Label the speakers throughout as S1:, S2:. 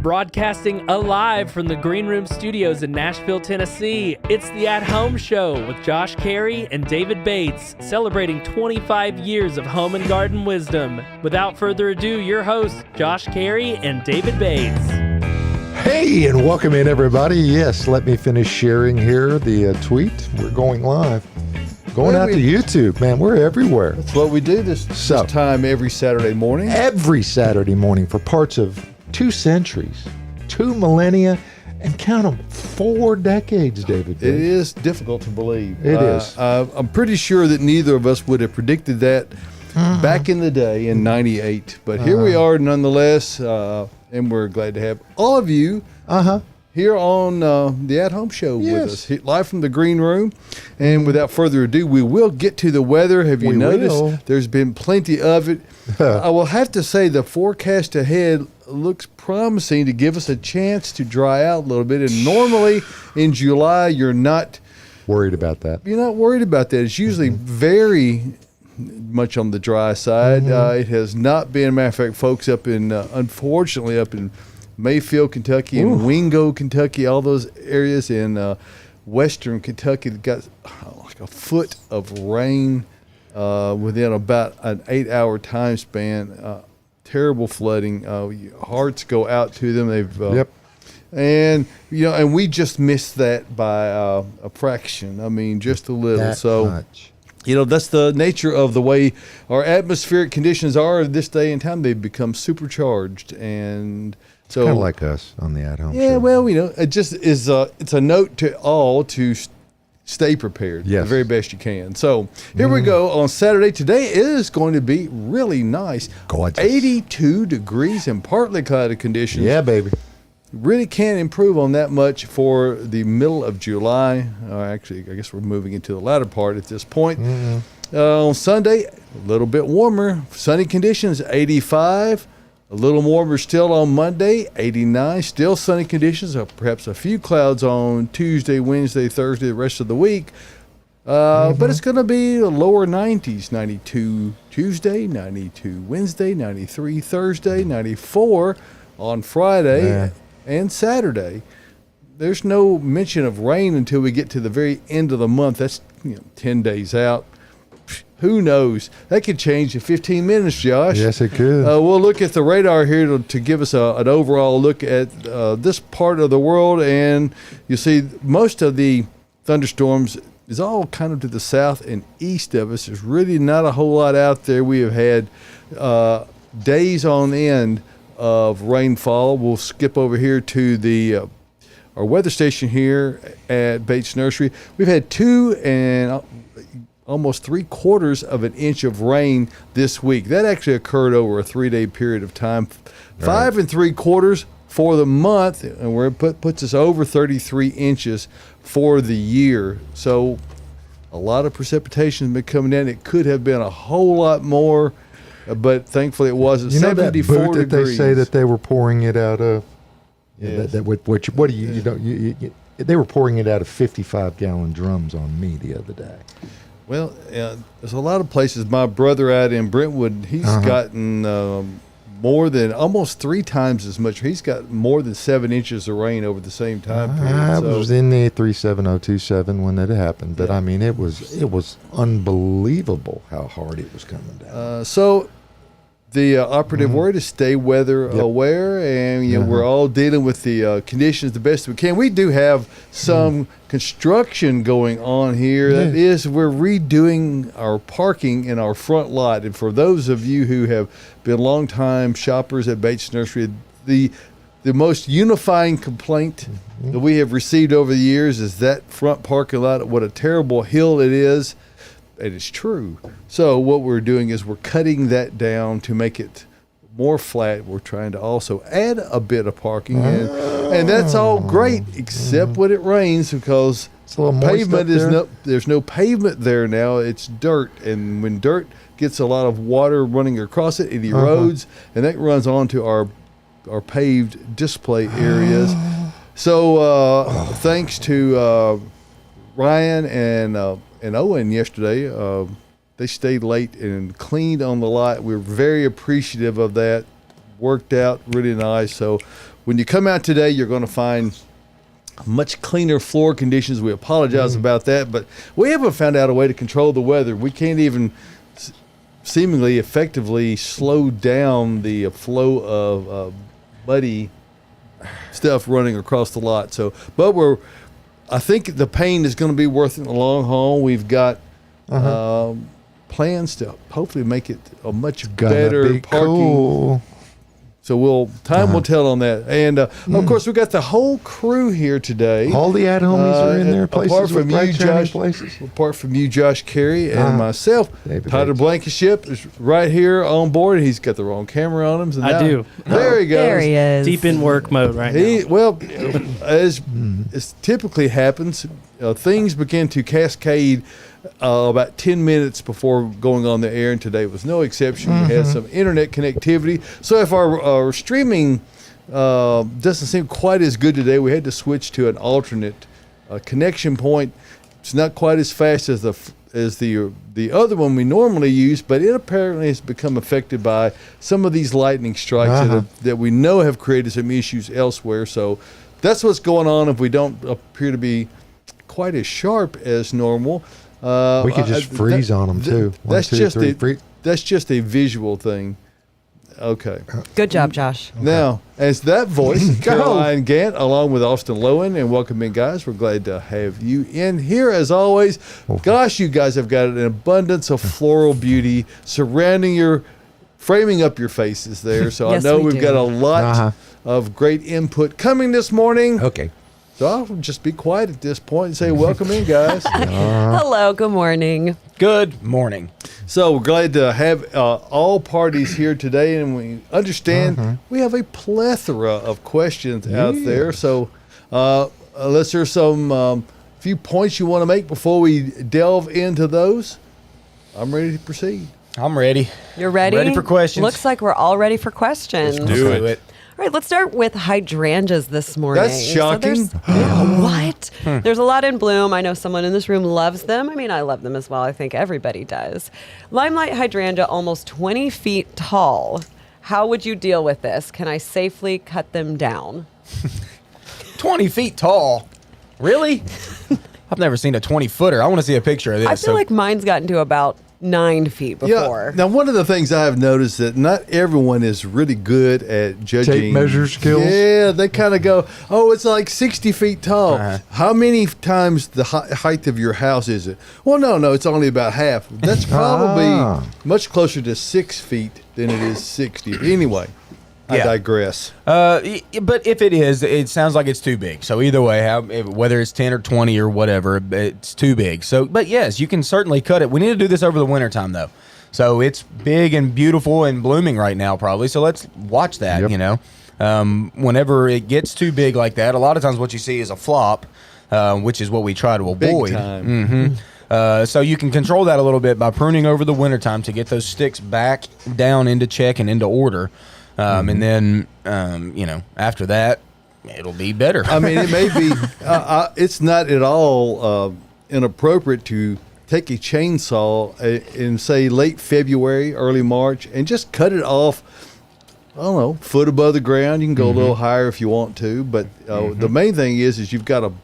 S1: Broadcasting alive from the Green Room Studios in Nashville, Tennessee, it's the At Home Show with Josh Carey and David Bates, celebrating 25 years of home and garden wisdom. Without further ado, your hosts, Josh Carey and David Bates.
S2: Hey, and welcome in, everybody. Yes, let me finish sharing here the tweet. We're going live. Going out to YouTube, man. We're everywhere.
S3: That's what we do this time every Saturday morning.
S2: Every Saturday morning for parts of 2 centuries, 2 millennia, and count them, 4 decades, David.
S3: It is difficult to believe.
S2: It is.
S3: I'm pretty sure that neither of us would have predicted that back in the day in 98. But here we are nonetheless, and we're glad to have all of you here on the At Home Show with us, live from the Green Room. And without further ado, we will get to the weather. Have you noticed? There's been plenty of it. I will have to say the forecast ahead looks promising to give us a chance to dry out a little bit. And normally in July, you're not
S2: worried about that.
S3: You're not worried about that. It's usually very much on the dry side. It has not been. Matter of fact, folks up in, unfortunately, up in Mayfield, Kentucky, and Wingo, Kentucky, all those areas in western Kentucky that got like a foot of rain within about an 8-hour time span. Terrible flooding. Hearts go out to them. They've and and we just missed that by a fraction. I mean, just a little.
S2: That much.
S3: That's the nature of the way our atmospheric conditions are this day and time. They've become supercharged, and so
S2: kind of like us on the At Home Show.
S3: Yeah, well, it just is. It's a note to all to stay prepared the very best you can. So here we go on Saturday. Today is going to be really nice.
S2: Gorgeous.
S3: 82 degrees and partly cloudy conditions.
S2: Yeah, baby.
S3: Really can't improve on that much for the middle of July. Actually, I guess we're moving into the latter part at this point. On Sunday, a little bit warmer. Sunny conditions, 85. A little warmer still on Monday, 89. Still sunny conditions, perhaps a few clouds on Tuesday, Wednesday, Thursday, the rest of the week. But it's going to be lower 90s, 92 Tuesday, 92 Wednesday, 93 Thursday, 94 on Friday and Saturday. There's no mention of rain until we get to the very end of the month. That's 10 days out. Who knows? That could change in 15 minutes, Josh.
S2: Yes, it could.
S3: We'll look at the radar here to give us an overall look at this part of the world. And you see most of the thunderstorms is all kind of to the south and east of us. There's really not a whole lot out there. We have had days on end of rainfall. We'll skip over here to our weather station here at Bates Nursery. We've had 2 and almost 3/4 of an inch of rain this week. That actually occurred over a 3-day period of time. 5 3/4 for the month, and where it puts us over 33 inches for the year. So a lot of precipitation has been coming in. It could have been a whole lot more, but thankfully it wasn't. 74
S2: that boot that
S3: degrees.
S2: they say that they were pouring it out of?
S3: Yes.
S2: They were pouring it out of 55-gallon drums on me the other day.
S3: Well, there's a lot of places. My brother out in Brentwood, he's gotten more than almost 3 times as much. He's got more than 7 inches of rain over the same time period.
S2: I was in the 37027 when that happened, but I mean, it was unbelievable how hard it was coming down.
S3: So the operative word is stay weather aware, and we're all dealing with the conditions the best we can. We do have some construction going on here. That is, we're redoing our parking in our front lot. And for those of you who have been longtime shoppers at Bates Nursery, the most unifying complaint that we have received over the years is that front parking lot, what a terrible hill it is. And it's true. So what we're doing is we're cutting that down to make it more flat. We're trying to also add a bit of parking, and that's all great except when it rains, because
S2: It's a little moist
S3: pavement
S2: up
S3: is
S2: there.
S3: there's no pavement there now. It's dirt, and when dirt gets a lot of water running across it, it erodes, and that runs onto our paved display areas. So thanks to Ryan and Owen yesterday, they stayed late and cleaned on the lot. We're very appreciative of that. Worked out really nice. So when you come out today, you're going to find much cleaner floor conditions. We apologize about that, but we haven't found out a way to control the weather. We can't even seemingly effectively slow down the flow of muddy stuff running across the lot. So, but I think the pain is going to be worth it in the long haul. We've got plans to hopefully make it a much better parking.
S2: Cool.
S3: So time will tell on that. And of course, we got the whole crew here today.
S2: All the at-homies are in their places.
S3: Apart from you, Josh,
S2: places.
S3: apart from you, Josh Carey, and myself,
S2: David
S3: Tyler
S2: Bates.
S3: Blankenship is right here on board. He's got the wrong camera on him. So
S1: I
S3: now-
S1: do.
S3: There he goes.
S4: There he is.
S1: Deep in work mode right now.
S3: Well, as typically happens, things begin to cascade about 10 minutes before going on the air, and today was no exception. We had some internet connectivity. So if our streaming doesn't seem quite as good today, we had to switch to an alternate connection point. It's not quite as fast as the other one we normally use, but it apparently has become affected by some of these lightning strikes that we know have created some issues elsewhere. So that's what's going on if we don't appear to be quite as sharp as normal.
S2: We could just freeze on them too.
S3: That's just a visual thing. Okay.
S4: Good job, Josh.
S3: Now, as that voice is Caroline Gant, along with Austin Lowen, and welcome in, guys. We're glad to have you in here as always. Gosh, you guys have got an abundance of floral beauty framing up your faces there. So
S4: Yes,
S3: I know
S4: we
S3: we've
S4: do.
S3: got a lot of great input coming this morning.
S2: Okay.
S3: So I'll just be quiet at this point and say, welcome in, guys.
S4: Hello, good morning.
S5: Good morning.
S3: So we're glad to have all parties here today, and we understand we have a plethora of questions out there. So unless there's some few points you want to make before we delve into those, I'm ready to proceed.
S5: I'm ready.
S4: You're ready?
S5: Ready for questions.
S4: Looks like we're all ready for questions.
S5: Let's do it.
S4: All right, let's start with hydrangeas this morning.
S3: That's shocking.
S4: What? There's a lot in bloom. I know someone in this room loves them. I mean, I love them as well. I think everybody does. Limelight hydrangea, almost 20 feet tall. How would you deal with this? Can I safely cut them down?
S5: 20 feet tall. Really? I've never seen a 20-footer. I want to see a picture of this.
S4: I feel like mine's gotten to about 9 feet before.
S3: Yeah. Now, one of the things I have noticed that not everyone is really good at judging
S2: Tape measure skills.
S3: Yeah, they kind of go, "Oh, it's like 60 feet tall." How many times the height of your house is it? Well, no, it's only about half. That's probably much closer to 6 feet than it is 60. Anyway, I digress.
S5: But if it is, it sounds like it's too big. So either way, whether it's 10 or 20 or whatever, it's too big. So, but yes, you can certainly cut it. We need to do this over the wintertime, though. So it's big and beautiful and blooming right now, probably. So let's watch that,
S2: Yep.
S5: you know. Whenever it gets too big like that, a lot of times what you see is a flop, which is what we try to avoid.
S3: Big time.
S5: So you can control that a little bit by pruning over the wintertime to get those sticks back down into check and into order. And then, after that, it'll be better.
S3: I mean, it may be. It's not at all inappropriate to take a chainsaw in, say, late February, early March, and just cut it off. I don't know, foot above the ground. You can go a little higher if you want to, but the main thing is you're going to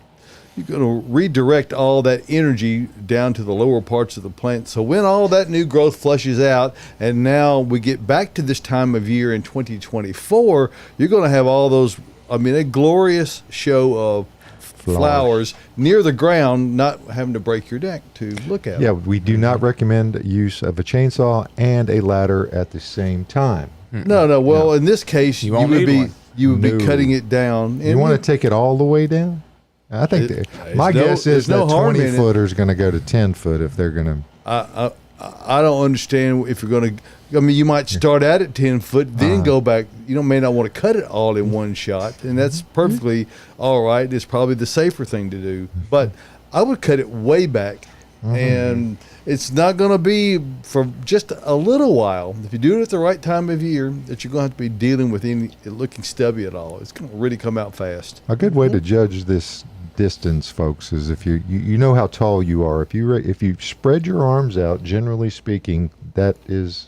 S3: redirect all that energy down to the lower parts of the plant. So when all that new growth flushes out, and now we get back to this time of year in 2024, you're going to have all those, a glorious show of flowers near the ground, not having to break your neck to look at.
S2: Yeah, we do not recommend use of a chainsaw and a ladder at the same time.
S3: No. Well, in this case, you
S5: won't
S3: would
S5: need
S3: be
S5: one.
S3: you would be
S2: No.
S3: cutting it down.
S2: You want to take it all the way down? I think my guess is
S3: there's no
S2: that
S3: harm in
S2: 20
S3: it.
S2: footer is going to go to 10 foot if they're going to.
S3: I don't understand if you're going to. I mean, you might start out at 10 foot, then go back. You may not want to cut it all in one shot, and that's perfectly all right. It's probably the safer thing to do. But I would cut it way back, and it's not going to be for just a little while. If you do it at the right time of year, that you're going to have to be dealing with any looking stubby at all. It's going to really come out fast.
S2: A good way to judge this distance, folks, is if you know how tall you are. If you spread your arms out, generally speaking, that is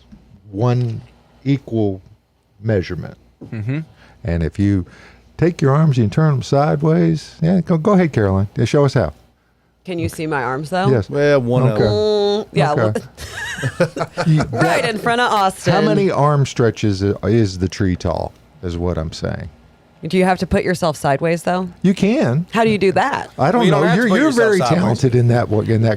S2: one equal measurement. And if you take your arms and you turn them sideways. Yeah, go ahead, Caroline. Yeah, show us how.
S4: Can you see my arms though?
S2: Yes.
S3: Well, one of
S2: Okay.
S3: them.
S4: Yeah.
S2: Okay.
S4: Right in front of Austin.
S2: How many arm stretches is the tree tall? Is what I'm saying.
S4: Do you have to put yourself sideways though?
S2: You can.
S4: How do you do that?
S2: I don't
S5: Well, you don't
S2: know.
S5: have to put
S2: You're
S5: yourself
S2: very
S5: sideways.
S2: talented in that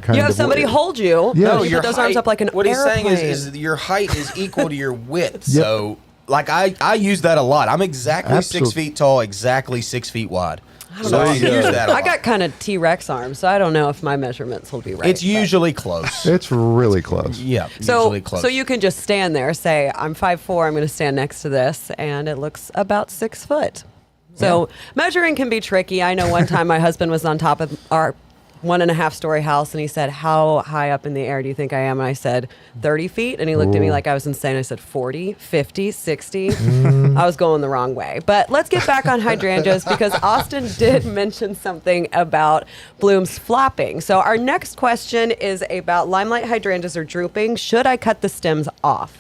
S2: kind
S4: You
S2: of
S4: have somebody
S2: way.
S4: hold you.
S2: Yeah.
S4: You put those arms up like an
S5: What
S4: airplane.
S5: he's saying is your height is equal to your width.
S2: Yep.
S5: So, like, I use that a lot. I'm exactly
S2: Absolutely.
S5: 6 feet tall, exactly 6 feet wide.
S4: don't
S5: So
S4: know.
S5: I use that a
S4: I
S5: lot.
S4: got kind of T-Rex arms, so I don't know if my measurements will be right.
S5: It's
S4: but-
S5: usually close.
S2: It's really close.
S5: Yeah,
S4: So,
S5: usually close.
S4: so you can just stand there, say, I'm 5'4", I'm going to stand next to this, and it looks about 6 foot. So measuring can be tricky. I know one time my husband was on top of our 1.5-story house, and he said, how high up in the air do you think I am? And I said, 30 feet. And he looked at me
S2: Ooh.
S4: like I was insane. I said, 40, 50, 60. I was going the wrong way. But let's get back on hydrangeas because Austin did mention something about blooms flopping. So our next question is about limelight hydrangeas are drooping. Should I cut the stems off?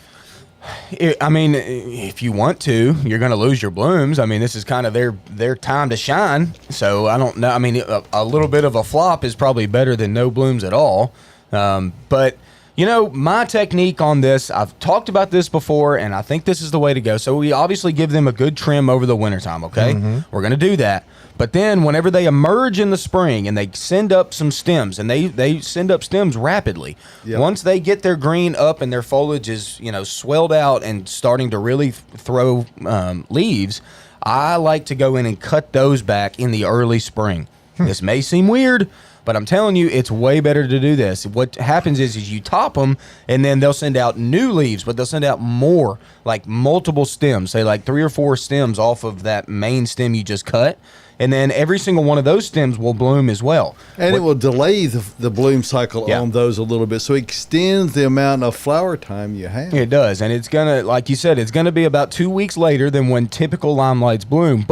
S5: I mean, if you want to, you're going to lose your blooms. I mean, this is kind of their time to shine. So I don't know. I mean, a little bit of a flop is probably better than no blooms at all. But you know, my technique on this, I've talked about this before, and I think this is the way to go. So we obviously give them a good trim over the wintertime, okay? We're going to do that. But then whenever they emerge in the spring and they send up some stems, and they send up stems rapidly,
S3: Yep.
S5: once they get their green up and their foliage is, you know, swelled out and starting to really throw leaves, I like to go in and cut those back in the early spring. This may seem weird, but I'm telling you, it's way better to do this. What happens is you top them, and then they'll send out new leaves, but they'll send out more, like multiple stems, say like 3 or 4 stems off of that main stem you just cut. And then every single one of those stems will bloom as well.
S3: And it will delay the bloom cycle
S5: Yeah.
S3: on those a little bit. So it extends the amount of flower time you have.
S5: It does, and it's gonna, like you said, it's gonna be about 2 weeks later than when typical limelights bloom.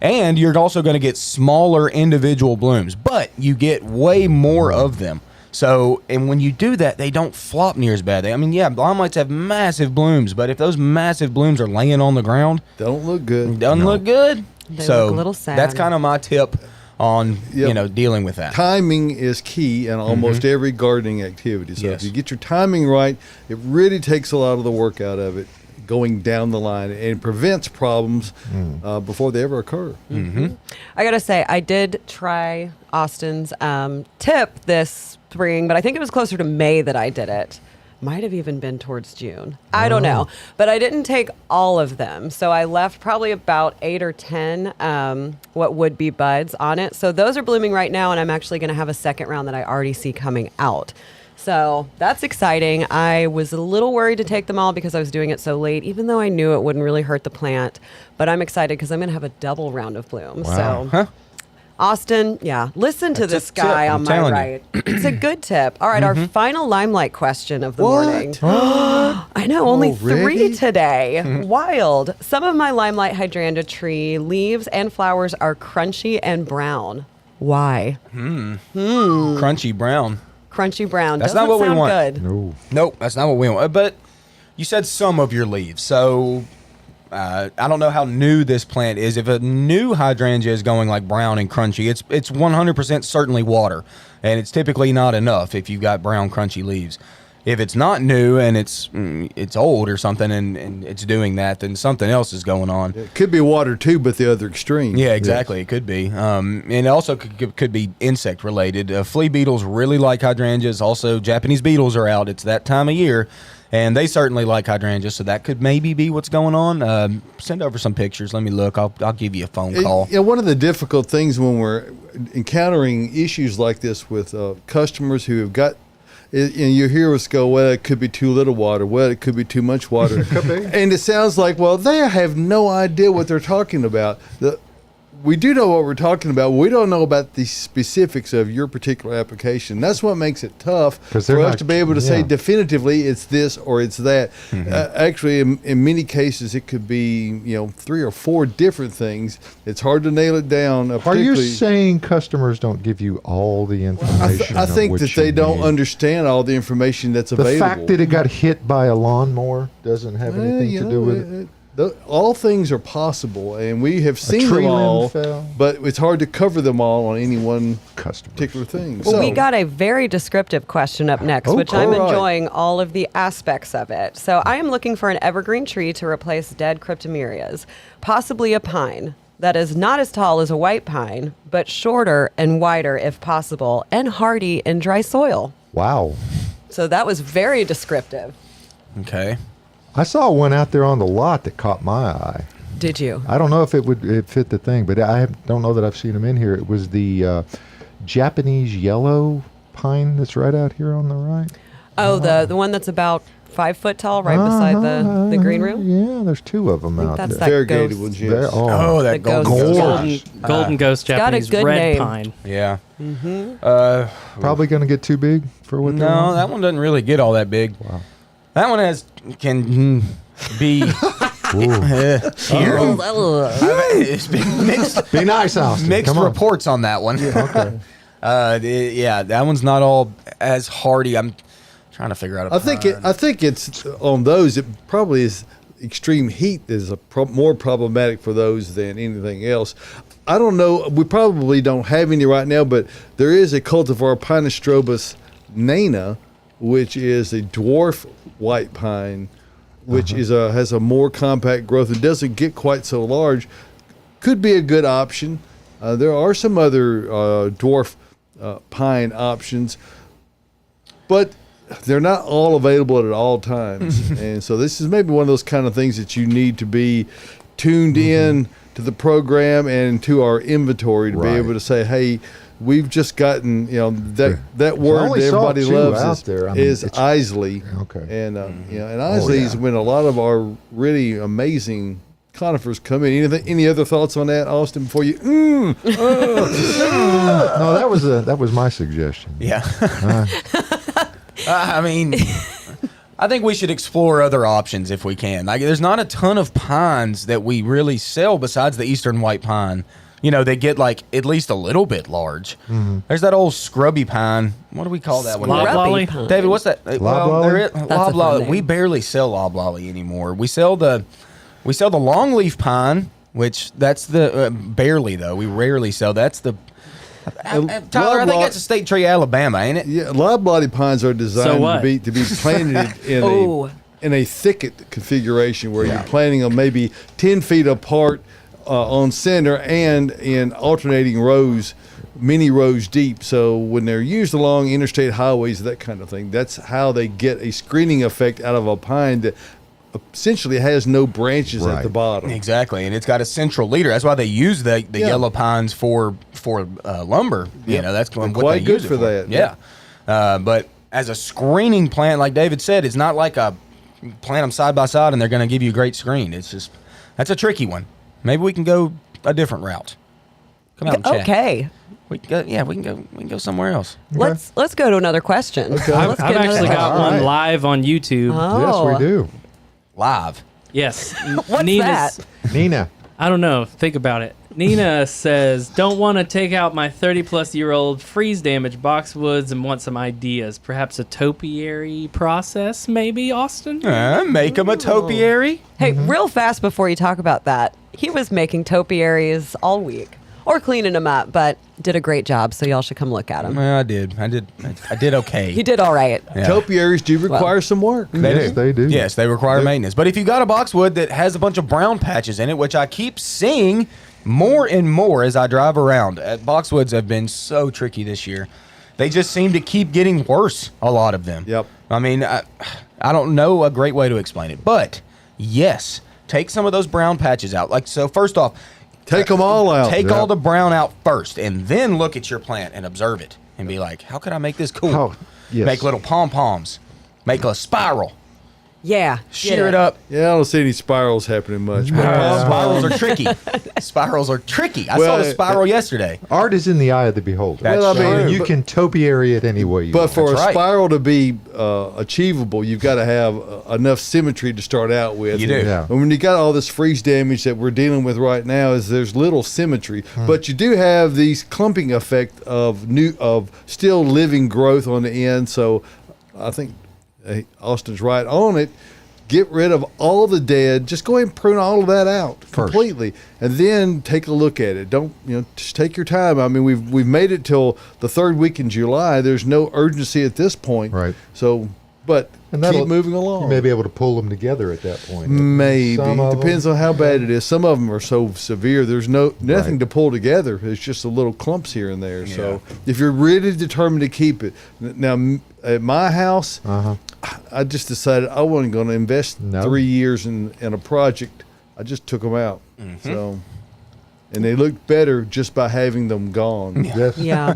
S5: And you're also gonna get smaller individual blooms, but you get way more of them. So, and when you do that, they don't flop near as bad. I mean, yeah, limelights have massive blooms, but if those massive blooms are laying on the ground,
S3: Don't look good.
S5: it doesn't look good.
S4: They
S5: so
S4: look a little sad.
S5: That's kind of my tip on
S3: Yep.
S5: you know, dealing with that.
S3: Timing is key in almost every gardening activity. So
S5: Yes.
S3: if you get your timing right, it really takes a lot of the work out of it going down the line and prevents problems before they ever occur.
S4: I gotta say, I did try Austin's tip this spring, but I think it was closer to May that I did it. Might have even been towards June. I don't know. But I didn't take all of them. So I left probably about 8 or 10 what would be buds on it. So those are blooming right now, and I'm actually going to have a second round that I already see coming out. So that's exciting. I was a little worried to take them all because I was doing it so late, even though I knew it wouldn't really hurt the plant. But I'm excited because I'm going to have a double round of bloom.
S2: Wow.
S4: So
S5: Huh?
S4: Austin, yeah, listen to
S5: That's a
S4: this guy
S5: tip,
S4: on
S5: I'm
S4: my
S5: telling you.
S4: right. It's a good tip. All right, our final limelight question of the
S3: What?
S4: morning. I know, only 3
S3: Already?
S4: today. Wild. Some of my limelight hydrangea tree leaves and flowers are crunchy and brown. Why?
S5: Crunchy brown.
S4: Crunchy brown.
S5: That's
S4: Doesn't
S5: not what we
S4: sound
S5: want.
S4: good.
S2: No.
S5: Nope, that's not what we want. But you said some of your leaves, so I don't know how new this plant is. If a new hydrangea is going like brown and crunchy, it's 100% certainly water, and it's typically not enough if you've got brown crunchy leaves. If it's not new and it's old or something and it's doing that, then something else is going on.
S3: It could be water too, but the other extreme.
S5: Yeah, exactly. It could be. And it also could be insect related. Flea beetles really like hydrangeas. Also, Japanese beetles are out. It's that time of year, and they certainly like hydrangeas. So that could maybe be what's going on. Send over some pictures. Let me look. I'll give you a phone call.
S3: You know, one of the difficult things when we're encountering issues like this with customers who have got, and you hear us go, well, it could be too little water. Well, it could be too much water. And it sounds like, well, they have no idea what they're talking about. We do know what we're talking about. We don't know about the specifics of your particular application. That's what makes it tough
S2: 'Cause
S3: for
S2: they're
S3: us
S2: not-
S3: to be able to say
S2: yeah.
S3: definitively it's this or it's that. Actually, in many cases, it could be 3 or 4 different things. It's hard to nail it down.
S2: Are you
S3: particularly-
S2: saying customers don't give you all the information?
S3: I
S2: of
S3: think
S2: what
S3: that
S2: you
S3: they don't
S2: need?
S3: understand all the information that's
S2: The
S3: available.
S2: fact that it got hit by a lawnmower doesn't have anything to do with it.
S3: all things are possible, and we have seen
S2: tree
S3: them
S2: limb
S3: all,
S2: fell.
S3: but it's hard to cover them all on any one
S2: Customer.
S3: particular thing.
S4: Well, we got a very descriptive question up next,
S2: Oh,
S4: which I'm
S3: all right.
S4: enjoying all of the aspects of it. So I am looking for an evergreen tree to replace dead cryptomerias, possibly a pine that is not as tall as a white pine, but shorter and wider if possible, and hardy in dry soil.
S2: Wow.
S4: So that was very descriptive.
S5: Okay.
S2: I saw one out there on the lot that caught my eye.
S4: Did you?
S2: I don't know if it fit the thing, but don't know that I've seen them in here. It was the Japanese yellow pine that's right out here on the right.
S4: Oh, the one that's about 5 foot tall, right beside the green room.
S2: Yeah, there's two of them
S4: I think
S2: out
S4: that's
S2: there.
S4: that
S3: variegated
S4: ghost.
S3: ones,
S2: There-
S3: yes.
S5: Oh,
S4: The
S5: that
S4: ghost.
S5: golden
S2: Gorge.
S1: Golden Ghost
S4: got a
S1: Japanese
S4: good
S1: red
S4: name.
S1: pine.
S5: Yeah.
S2: Probably going to get too big for what they're
S5: No,
S2: on.
S5: that one doesn't really get all that big.
S2: Wow.
S5: That one can be here. It's been mixed
S2: Be nice, Austin.
S5: mixed
S2: Come on.
S5: reports on that one.
S2: Okay.
S5: Yeah, that one's not all as hardy. I'm trying to figure out.
S3: I think it's on those. It probably is extreme heat is more problematic for those than anything else. I don't know. We probably don't have any right now, but there is a cultivar Pinostrobus nana, which is a dwarf white pine, which has a more compact growth and doesn't get quite so large. Could be a good option. There are some other dwarf pine options, but they're not all available at all times. And so this is maybe one of those kind of things that you need to be tuned in to the program and to our inventory to be
S2: Right.
S3: able to say, hey, we've just gotten, that
S2: I
S3: word
S2: only
S3: that
S2: saw
S3: everybody
S2: two
S3: loves
S2: out
S3: is,
S2: there. I mean,
S3: is
S2: it's-
S3: Isley.
S2: Okay.
S3: And, and Isley is when a lot of our really amazing conifers come in. Any other thoughts on that, Austin, before you?
S2: No, that was my suggestion.
S5: Yeah. I mean, I think we should explore other options if we can. Like, there's not a ton of pines that we really sell besides the eastern white pine. They get like at least a little bit large. There's that old scrubby pine. What do we call that one?
S1: Loblolly?
S4: Pine.
S5: David, what's that?
S2: Loblolly?
S5: There is
S4: That's a fun
S5: loblolly.
S4: name.
S5: We barely sell loblolly anymore. We sell the longleaf pine, which that's the barely though. We rarely sell. That's the Tyler. I think that's a state tree, Alabama, ain't it?
S3: Yeah, loblolly pines are designed
S1: So what?
S3: to be planted
S4: Oh.
S3: in a thicket configuration where you're planting them maybe 10 feet apart on center and in alternating rows, many rows deep. So when they're used along interstate highways, that kind of thing, that's how they get a screening effect out of a pine that essentially has no branches at the
S2: Right.
S3: bottom.
S5: Exactly, and it's got a central leader. That's why they use the yellow pines for lumber. That's
S3: They're
S5: what
S3: quite
S5: they
S3: good
S5: use it
S3: for that.
S5: Yeah, but as a screening plant, like David said, it's not like a plant them side by side and they're going to give you a great screen. It's just that's a tricky one. Maybe we can go a different route. Come out and chat.
S4: Okay.
S5: We can go somewhere else.
S4: Let's go to another question.
S1: I've
S4: Let's get
S1: actually
S4: another
S1: got
S2: All
S1: one
S2: right.
S1: live on YouTube.
S4: Oh.
S2: Yes, we do.
S5: Live.
S1: Yes.
S4: What's
S1: Nina's,
S4: that?
S2: Nina.
S1: I don't know. Think about it. Nina says, don't want to take out my 30-plus-year-old freeze-damaged boxwoods and want some ideas. Perhaps a topiary process, maybe, Austin?
S5: Make them a topiary.
S4: Hey, real fast before you talk about that, he was making topiaries all week or cleaning them up, but did a great job. So y'all should come look at them.
S5: I did okay.
S4: He did all right.
S5: Yeah.
S3: Topiaries do require some work.
S2: Yes, they do.
S5: Yes, they require maintenance. But if you got a boxwood that has a bunch of brown patches in it, which I keep seeing more and more as I drive around, boxwoods have been so tricky this year. They just seem to keep getting worse, a lot of them.
S3: Yep.
S5: I mean, I don't know a great way to explain it. But, yes, take some of those brown patches out. Like, so first off,
S3: Take them all out.
S5: take
S2: Yep.
S5: all the brown out first, and then look at your plant and observe it and be like, how could I make this cool?
S2: Oh, yes.
S5: Make little pom-poms. Make a spiral.
S4: Yeah.
S5: Shear it up.
S3: Yeah, I don't see any spirals happening much. But
S5: Spirals are tricky. Spirals are tricky. I saw
S3: Well,
S5: the spiral yesterday.
S2: Art is in the eye of the beholder.
S5: That's
S3: Well, I mean,
S2: And you
S3: but-
S2: can topiary it any way you
S3: But
S2: want.
S3: for
S5: That's
S3: a
S5: right.
S3: spiral to be achievable, you've got to have enough symmetry to start out with.
S5: You do.
S2: Yeah.
S3: And when you got all this freeze damage that we're dealing with right now, is there's little symmetry. But you do have these clumping effect of still living growth on the end. So I think Austin's right on it. get rid of all the dead. Just go ahead and prune all of that out completely, and then take a look at it. Don't just take your time. I mean, we've made it till the 3rd week in July. There's no urgency at this point,
S2: Right.
S3: So, but keep moving along.
S2: You may be able to pull them together at that point.
S3: Maybe
S2: Some of
S3: depends on how bad it is. Some of them are so severe. There's nothing
S2: Right.
S3: to pull together. It's just a little clumps here and there. So if you're really determined to keep it, now at my house, I just decided I wasn't going to invest 3 years in a project. I just took them out. So, and they looked better just by having them gone.
S2: Yes.
S4: Yeah.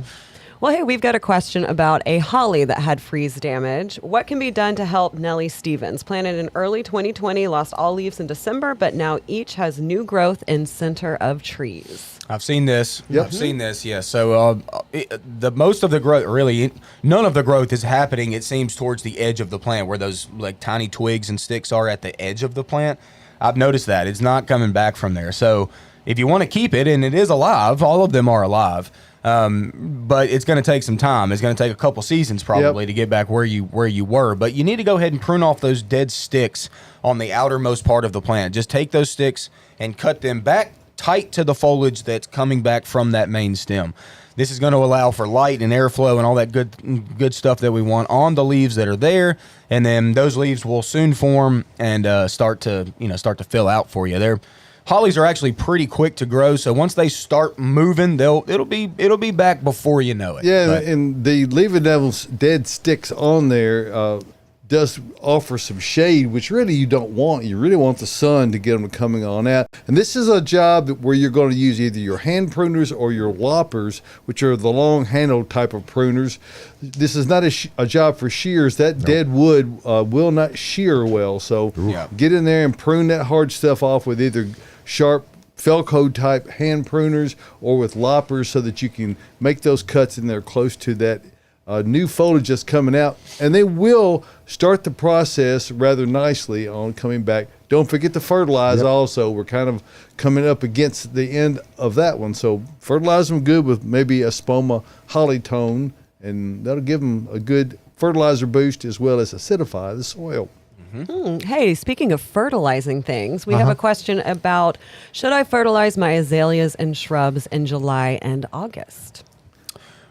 S4: Well, hey, we've got a question about a holly that had freeze damage. What can be done to help Nellie Stevens? Planted in early 2020, lost all leaves in December, but now each has new growth in center of trees.
S5: I've seen this.
S3: Yep.
S5: I've seen this. Yes. So the most of the growth, really, none of the growth is happening. It seems towards the edge of the plant, where those like tiny twigs and sticks are at the edge of the plant. I've noticed that it's not coming back from there. So if you want to keep it, and it is alive, all of them are alive. But it's going to take some time. It's going to take a couple seasons probably to get back where you were. But you need to go ahead and prune off those dead sticks on the outermost part of the plant. Just take those sticks and cut them back tight to the foliage that's coming back from that main stem. This is going to allow for light and airflow and all that good stuff that we want on the leaves that are there, and then those leaves will soon form and start to fill out for you. Hollies are actually pretty quick to grow, so once they start moving, it'll be back before you know it.
S3: Yeah,
S5: But
S3: and the leaving those dead sticks on there does offer some shade, which really you don't want. You really want the sun to get them coming on out. And this is a job where you're going to use either your hand pruners or your loppers, which are the long handled type of pruners. This is not a job for shears. That dead wood will not shear well. So get in there and prune that hard stuff off with either sharp Felco type hand pruners or with loppers, so that you can make those cuts in there close to that new foliage that's coming out, and they will start the process rather nicely on coming back. Don't forget to fertilize also. We're kind of coming up against the end of that one, so fertilize them good with maybe a Spoma Holly Tone, and that'll give them a good fertilizer boost as well as acidify the soil.
S4: Hey, speaking of fertilizing things, we have a question about, should I fertilize my azaleas and shrubs in July and August?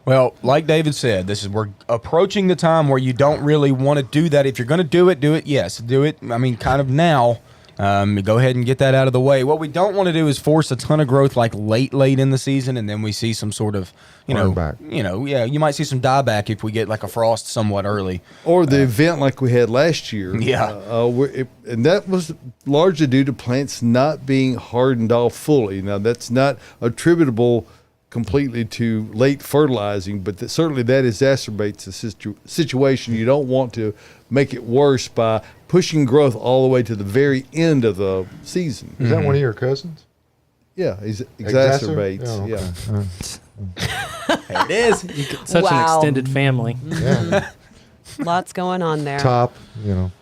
S5: Well, like David said, we're approaching the time where you don't really want to do that. If you're going to do it, yes, do it. I mean, kind of now. Go ahead and get that out of the way. What we don't want to do is force a ton of growth like late in the season, and then we see some sort of, you might see some dieback if we get like a frost somewhat early.
S3: Or the event like we had last year. And that was largely due to plants not being hardened off fully. Now, that's not attributable completely to late fertilizing, but certainly that exacerbates the situation. You don't want to make it worse by pushing growth all the way to the very end of the season.
S2: Is that one of your cousins?
S3: Yeah, exacerbates.
S2: Oh, okay.
S5: There it is.
S1: Such an
S4: Wow.
S1: extended family.
S2: Yeah.
S4: Lots going on there.
S2: Top,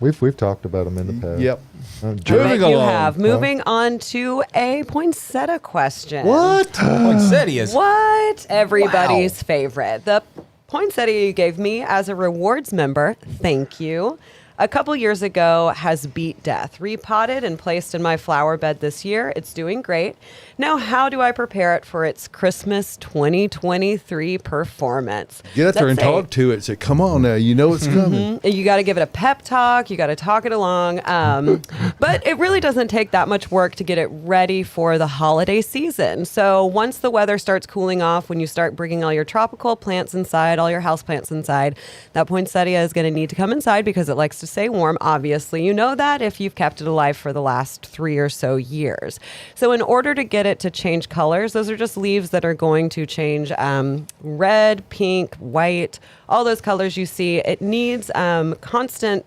S2: we've talked about them in the past.
S3: Yep.
S4: I
S3: Moving
S4: bet you
S3: along.
S4: have. Moving on to a poinsettia question.
S5: Poinsettias.
S4: What? Everybody's favorite. The poinsettia you gave me as a rewards member, thank you, a couple years ago has beat death. Repotted and placed in my flower bed this year. It's doing great. Now, how do I prepare it for its Christmas 2023 performance?
S3: Get out there and
S4: That's
S3: talk to it. Say, come on now, you know it's coming.
S4: You got to give it a pep talk. You got to talk it along. But it really doesn't take that much work to get it ready for the holiday season. So once the weather starts cooling off, when you start bringing all your tropical plants inside, all your house plants inside, that poinsettia is going to need to come inside because it likes to stay warm. Obviously, you know that if you've kept it alive for the last 3 or so years. So in order to get it to change colors, those are just leaves that are going to change red, pink, white, all those colors you see. It needs constant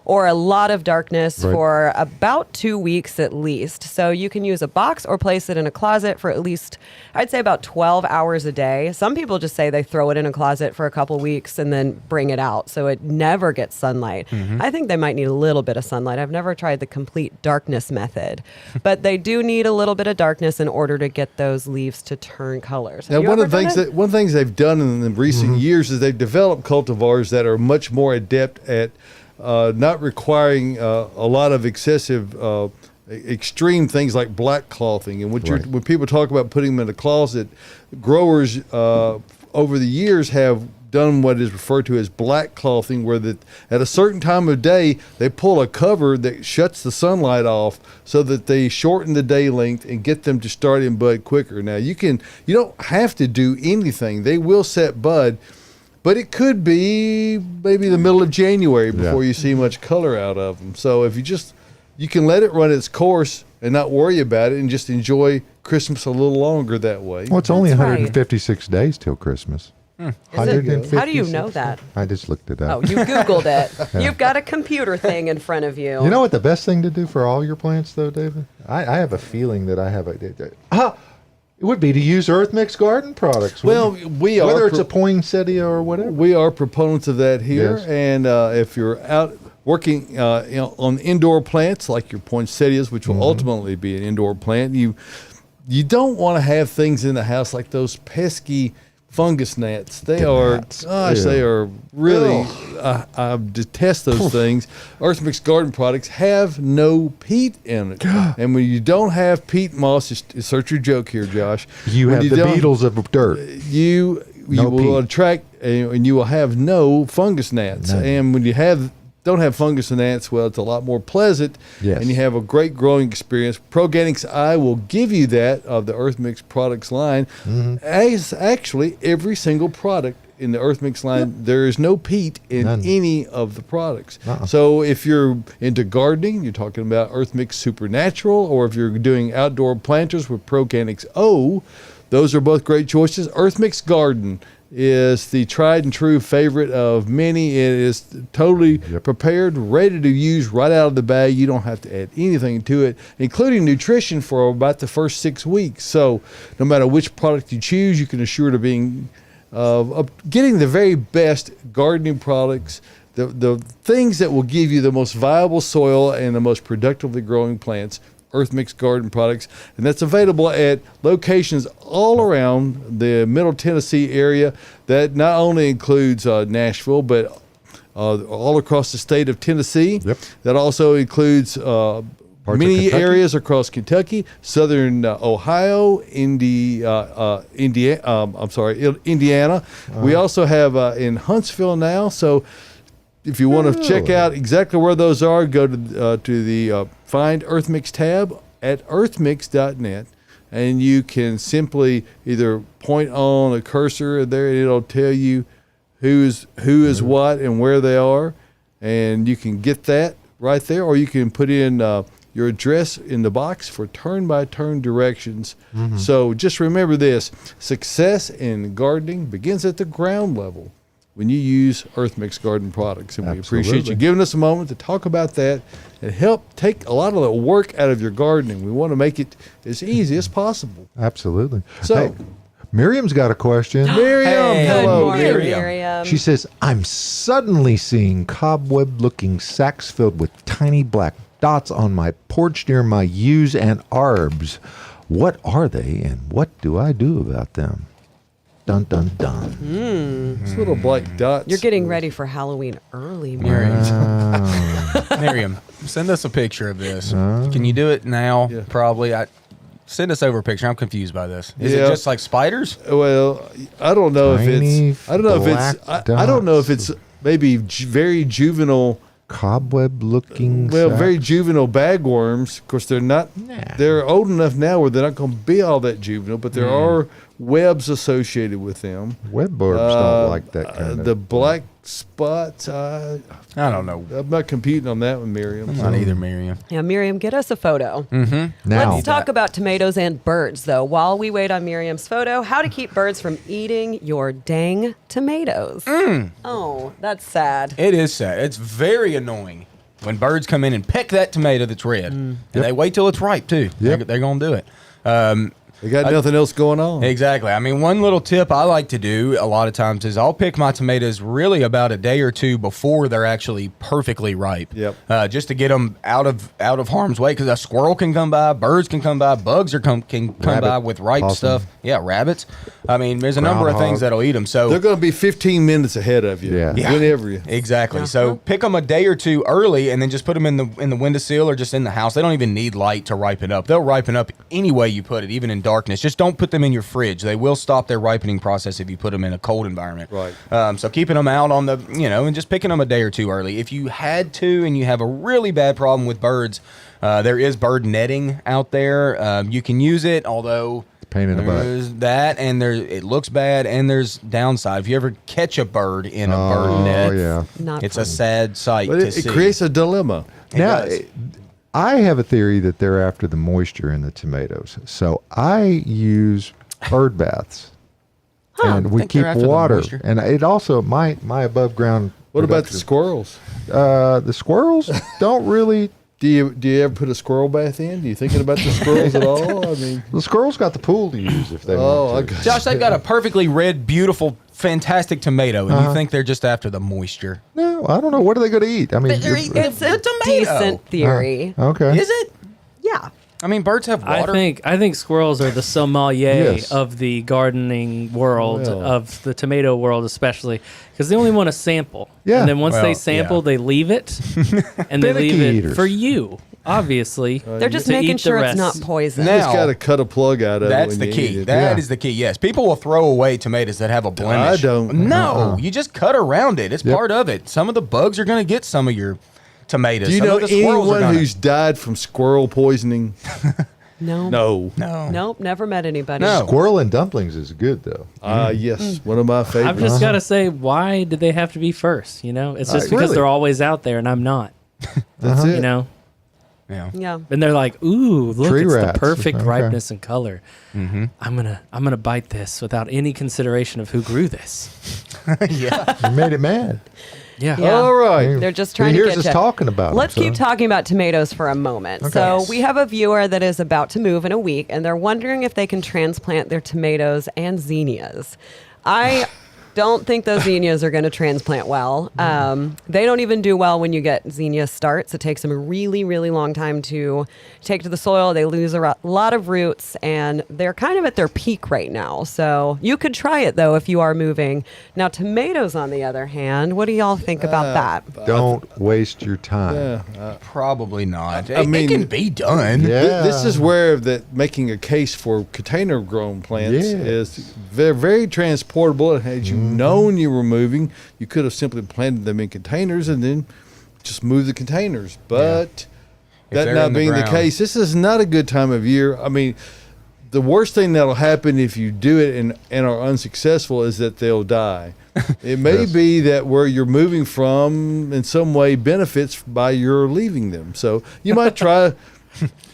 S4: or a lot of darkness for about 2 weeks at least. So you can use a box or place it in a closet for at least, I'd say about 12 hours a day. Some people just say they throw it in a closet for a couple weeks and then bring it out so it never gets sunlight. I think they might need a little bit of sunlight. I've never tried the complete darkness method, but they do need a little bit of darkness in order to get those leaves to turn colors.
S3: Now,
S4: Have you
S3: one
S4: ever
S3: of the
S4: done
S3: things
S4: it?
S3: one of the things they've done in the recent years is they've developed cultivars that are much more adept at not requiring a lot of excessive extreme things like black clothing. And when people talk about putting them in a closet, growers over the years have done what is referred to as black clothing, where at a certain time of day they pull a cover that shuts the sunlight off so that they shorten the day length and get them to start in bud quicker. Now you don't have to do anything. They will set bud, but it could be maybe the middle of January before you see much color out of them. So if you can let it run its course and not worry about it and just enjoy Christmas a little longer that way.
S2: Well, it's only
S4: That's right.
S2: 156 days till Christmas.
S4: How do you know that?
S2: I just looked it
S4: Oh,
S2: up.
S4: you Googled it. You've got a computer thing in front of you.
S2: You know what the best thing to do for all your plants, though, David? I have a feeling that I have it would be to use Earth Mix garden products.
S3: Well,
S2: whether it's a poinsettia or whatever.
S3: We are proponents of that here.
S2: Yes.
S3: And if you're out working on indoor plants like your poinsettias, which will ultimately be an indoor plant, you don't want to have things in the house like those pesky fungus gnats. They are really, I detest those things. Earth Mix garden products have no peat in it. And when you don't have peat moss, insert your joke here, Josh.
S2: You
S3: When
S2: have the beetles of dirt.
S3: You
S2: No
S3: will
S2: peat.
S3: attract, and you will have no fungus gnats.
S2: None.
S3: And when you don't have fungus and gnats, well, it's a lot more pleasant,
S2: Yes.
S3: and you have a great growing experience. Proganics I will give you that of the Earth Mix products line. As actually every single product in the Earth Mix line, there is no peat in
S2: None.
S3: any of the products. So if you're into gardening, you're talking about Earth Mix Supernatural, or if you're doing outdoor planters with Proganics O, those are both great choices. Earth Mix Garden is the tried and true favorite of many. It is totally prepared, ready to use right out of the bag. You don't have to add anything to it, including nutrition for about the first 6 weeks. So no matter which product you choose, you can assure to being of getting the very best gardening products, the things that will give you the most viable soil and the most productively growing plants. Earth Mix garden products, and that's available at locations all around the Middle Tennessee area. That not only includes Nashville, but all across the state of Tennessee.
S2: Yep.
S3: That also includes
S2: of
S3: many
S2: Kentucky.
S3: areas across Kentucky, southern Ohio, Indiana. We also have in Huntsville now. So if you want to check out exactly where those are, go to the Find Earth Mix tab at earthmix.net, and you can simply either point on a cursor there, and it'll tell you who is what and where they are, and you can get that right there, or you can put in your address in the box for turn-by-turn directions. So just remember this: success in gardening begins at the ground level when you use Earth Mix garden products. And we appreciate you
S2: Absolutely.
S3: giving us a moment to talk about that and help take a lot of the work out of your gardening. We want to make it as easy as possible.
S2: Absolutely.
S3: So-
S2: Hey, Miriam's got a question.
S3: Miriam,
S5: Hey,
S4: Good
S3: hello.
S4: morning,
S5: Miriam.
S4: Miriam.
S2: She says, I'm suddenly seeing cobweb-looking sacks filled with tiny black dots on my porch near my yews and arbs. What are they, and what do I do about them? Dun, dun, dun.
S3: These little black dots.
S4: You're getting ready for Halloween early, Miriam.
S5: Miriam, send us a picture of this. Can you do it now?
S3: Yeah.
S5: Probably. Send us over a picture. I'm confused by this. Is
S3: Yeah.
S5: it just like spiders?
S3: Well, I don't know
S2: Tiny
S3: if it's. I don't know if it's.
S2: black
S3: I don't know if
S2: dots.
S3: it's maybe very juvenile.
S2: Cobweb-looking
S3: Well,
S2: sack.
S3: very juvenile bagworms. Of course, they're not. They're old enough now where they're not going to be all that juvenile, but there are webs associated with them.
S2: Webburbs don't like that kind of.
S3: The black spots. I'm
S5: I don't know.
S3: not competing on that one, Miriam.
S5: I'm not either, Miriam.
S4: Yeah, Miriam, get us a photo.
S2: Now,
S4: Let's talk about tomatoes and birds, though. While we wait on Miriam's photo, how to keep birds from eating your dang tomatoes. Oh, that's sad.
S5: It is sad. It's very annoying when birds come in and peck that tomato that's red. And they wait till it's ripe, too.
S2: Yep.
S5: They're going to do it.
S3: They got nothing else going on.
S5: Exactly. I mean, one little tip I like to do a lot of times is I'll pick my tomatoes really about a day or two before they're actually perfectly ripe.
S3: Yep.
S5: Just to get them out of harm's way, because a squirrel can come by, birds can come by, bugs can come
S2: Rabbit,
S5: by with ripe
S2: possum.
S5: stuff. Yeah, rabbits. I mean, there's a number of things
S2: Groundhog.
S5: that'll eat them. So
S3: They're going to be 15 minutes ahead of you.
S2: Yeah.
S3: Whenever you.
S5: exactly. So pick them a day or two early, and then just put them in the windowsill or just in the house. They don't even need light to ripen up. They'll ripen up any way you put it, even in darkness. Just don't put them in your fridge. They will stop their ripening process if you put them in a cold environment.
S3: Right.
S5: So keeping them out on the, and just picking them a day or two early. If you had to, and you have a really bad problem with birds, there is bird netting out there. You can use it, although
S2: Pain in the butt.
S5: there's that, and it looks bad, and there's downside. If you ever catch a bird in a bird net,
S2: Oh, yeah.
S4: Not
S5: it's
S4: fun.
S5: a sad sight
S3: But
S5: to
S3: it
S5: see.
S3: creates a dilemma.
S2: Now,
S5: does.
S2: I have a theory that they're after the moisture in the tomatoes. So I use bird baths. And we
S5: think they're
S2: keep
S5: after the
S2: water.
S5: moisture.
S2: And it also, my above ground.
S3: What about the squirrels?
S2: The squirrels don't really.
S3: Do you ever put a squirrel bath in? Do you thinking about the squirrels at all? I mean,
S2: The squirrels got the pool to use if they
S3: oh, I
S2: want to.
S3: got
S5: Josh, they've got a perfectly red, beautiful, fantastic tomato, and you think they're just after the moisture.
S2: No, I don't know. What are they going to eat? I mean,
S4: It's a
S5: tomato.
S4: decent theory.
S2: okay.
S5: Is it?
S4: Yeah.
S5: I mean, birds have water.
S1: I think squirrels are the sommelier
S2: Yes.
S1: of the gardening world,
S3: Well.
S1: of the tomato world especially, because they only want to sample.
S2: Yeah.
S1: And then once
S5: Well,
S1: they sample,
S5: yeah.
S1: they leave it, and they
S2: Finicky
S1: leave it
S2: eaters.
S1: for you, obviously.
S4: They're just
S1: to
S4: making
S1: eat
S4: sure
S1: the
S4: it's not
S1: rest.
S4: poison.
S5: Now-
S3: just got to cut a plug out of it.
S5: That's
S3: when
S5: the
S3: you
S5: key.
S3: eat it.
S5: That
S2: Yeah.
S5: is the key. Yes, people will throw away tomatoes that have a blemish.
S3: don't.
S5: No, you just cut around it. It's
S2: Yep.
S5: part of it. Some of the bugs are going to get some of your tomatoes.
S3: Do you
S5: Some
S3: know
S5: of the squirrels are
S3: anyone
S5: gonna-
S3: who's died from squirrel poisoning?
S4: No.
S3: No.
S5: No.
S4: Nope. Never met anybody.
S5: No.
S2: Squirrel and dumplings is good though.
S3: Yes, one of my
S1: I've
S3: favorites.
S1: just got to say, why did they have to be first? It's just because
S2: Really?
S1: they're always out there and I'm not.
S3: That's it.
S1: You know,
S5: Yeah.
S4: Yeah.
S1: and they're like, "Ooh, look,
S2: Tree
S1: it's
S2: rats.
S1: the perfect
S2: Okay.
S1: ripeness and color." I'm gonna bite this without any consideration of who grew this.
S5: Yeah.
S2: You made it mad.
S1: Yeah.
S4: Yeah.
S3: All right.
S4: They're just
S2: He
S4: trying to
S2: hears
S4: get
S2: us
S4: you.
S2: talking about 'em,
S4: Let's
S2: so-
S4: keep talking about tomatoes for a moment. So we have a viewer that is about to move in a week, and they're wondering if they can transplant their tomatoes and zinnias. I don't think those zinnias are going to transplant well. They don't even do well when you get zinnia starts. It takes them a really, really long time to take to the soil. They lose a lot of roots, and they're kind of at their peak right now. So you could try it, though, if you are moving. Now, tomatoes, on the other hand, what do y'all think about that?
S2: Don't waste your time.
S3: Yeah.
S5: Probably not.
S3: I mean-
S5: it can be done.
S2: Yeah.
S3: This is where that making a case for container grown plants
S2: Yes.
S3: is very, very transportable. And had you known you were moving, you could have simply planted them in containers and then just move the containers. But
S5: If
S3: that
S5: they're
S3: not
S5: in the
S3: being the
S5: ground.
S3: case, this is not a good time of year. I mean, the worst thing that'll happen if you do it and are unsuccessful is that they'll die. It may
S2: Yes.
S3: be that where you're moving from in some way benefits by your leaving them. So you might try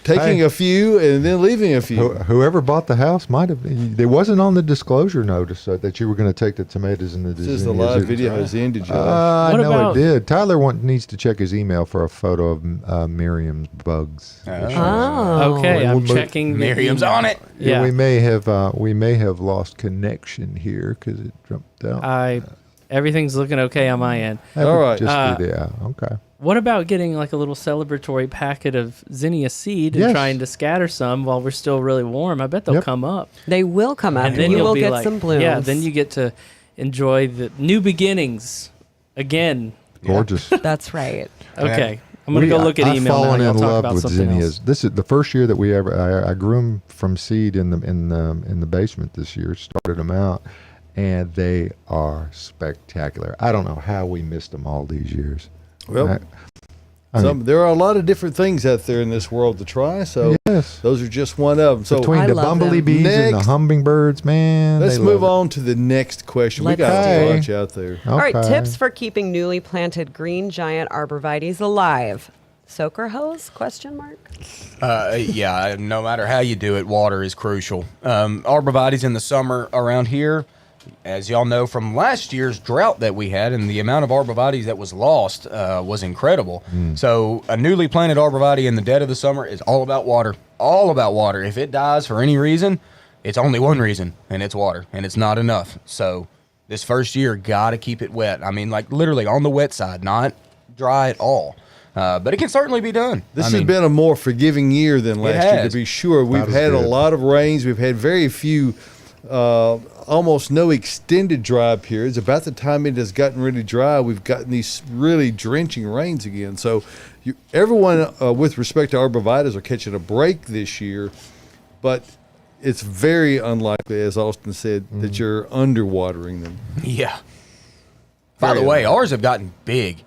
S3: taking
S2: Hey.
S3: a few and then leaving a few.
S2: Whoever bought the house might have. There wasn't on the disclosure notice that you were going to take the tomatoes and the.
S3: This is the
S2: zinnias.
S3: live video has ended, Josh.
S2: I
S1: What
S2: know
S1: about-
S2: it did. Tyler needs to check his email for a photo of Miriam's bugs.
S4: Oh.
S1: Okay,
S2: We'll
S1: I'm
S2: move-
S1: checking. the
S5: Miriam's
S1: email.
S5: on it.
S1: Yeah.
S2: we may have lost connection here because it jumped out.
S1: Everything's looking okay on my end.
S2: That
S3: All
S2: would
S3: right.
S2: just be okay.
S1: What about getting like a little celebratory packet of zinnia seed and
S2: Yes.
S1: trying to scatter some while we're still really warm? I bet they'll
S2: Yep.
S1: come up.
S4: They will come up, and,
S1: then
S4: you
S1: you'll
S4: will
S1: be
S4: get
S1: like,
S4: some blooms.
S1: Yeah, then you get to enjoy the new beginnings again.
S2: Gorgeous.
S4: That's right.
S1: Okay. I'm going to go look at
S2: I've
S1: email now.
S2: fallen
S1: Y'all
S2: in
S1: talk
S2: love
S1: about
S2: with
S1: something
S2: zinnias.
S1: else.
S2: This is the first year that I grew them from seed in the basement this year. Started them out, and they are spectacular. I don't know how we missed them all these years.
S3: Well,
S2: I mean,
S3: there are a lot of different things out there in this world to try. So
S2: yes.
S3: those are just one of them. So
S2: Between
S4: I
S2: the
S4: love
S2: bumblebee
S4: them.
S2: bees and the
S3: Next.
S2: hummingbirds, man.
S3: let's
S2: they
S3: move
S2: love
S3: on to the next question. We
S4: Let's
S3: got
S2: do
S3: a
S2: it.
S3: bunch out there.
S2: it.
S4: All right,
S2: Okay.
S4: tips for keeping newly planted green giant arborvitaes alive. Soaker hose? Question mark.
S5: Yeah, no matter how you do it, water is crucial. Arborvitaes in the summer around here, as y'all know from last year's drought that we had, and the amount of arborvitaes that was lost was incredible. So a newly planted arborvitae in the dead of the summer is all about water. All about water. If it dies for any reason, It's only one reason, and it's water, and it's not enough. So this first year, got to keep it wet. I mean, like literally on the wet side, not dry at all. But it can certainly be done.
S3: This has been a more forgiving year than last year,
S5: has.
S3: to be sure. We've
S2: as
S3: had a
S2: good.
S3: lot of rains. We've had very few, almost no extended dry periods. About the time it has gotten really dry, we've gotten these really drenching rains again. So everyone, with respect to arborvitaes, are catching a break this year, but it's very unlikely, as Austin said, that you're underwatering them.
S5: Yeah. By the way, ours have gotten big.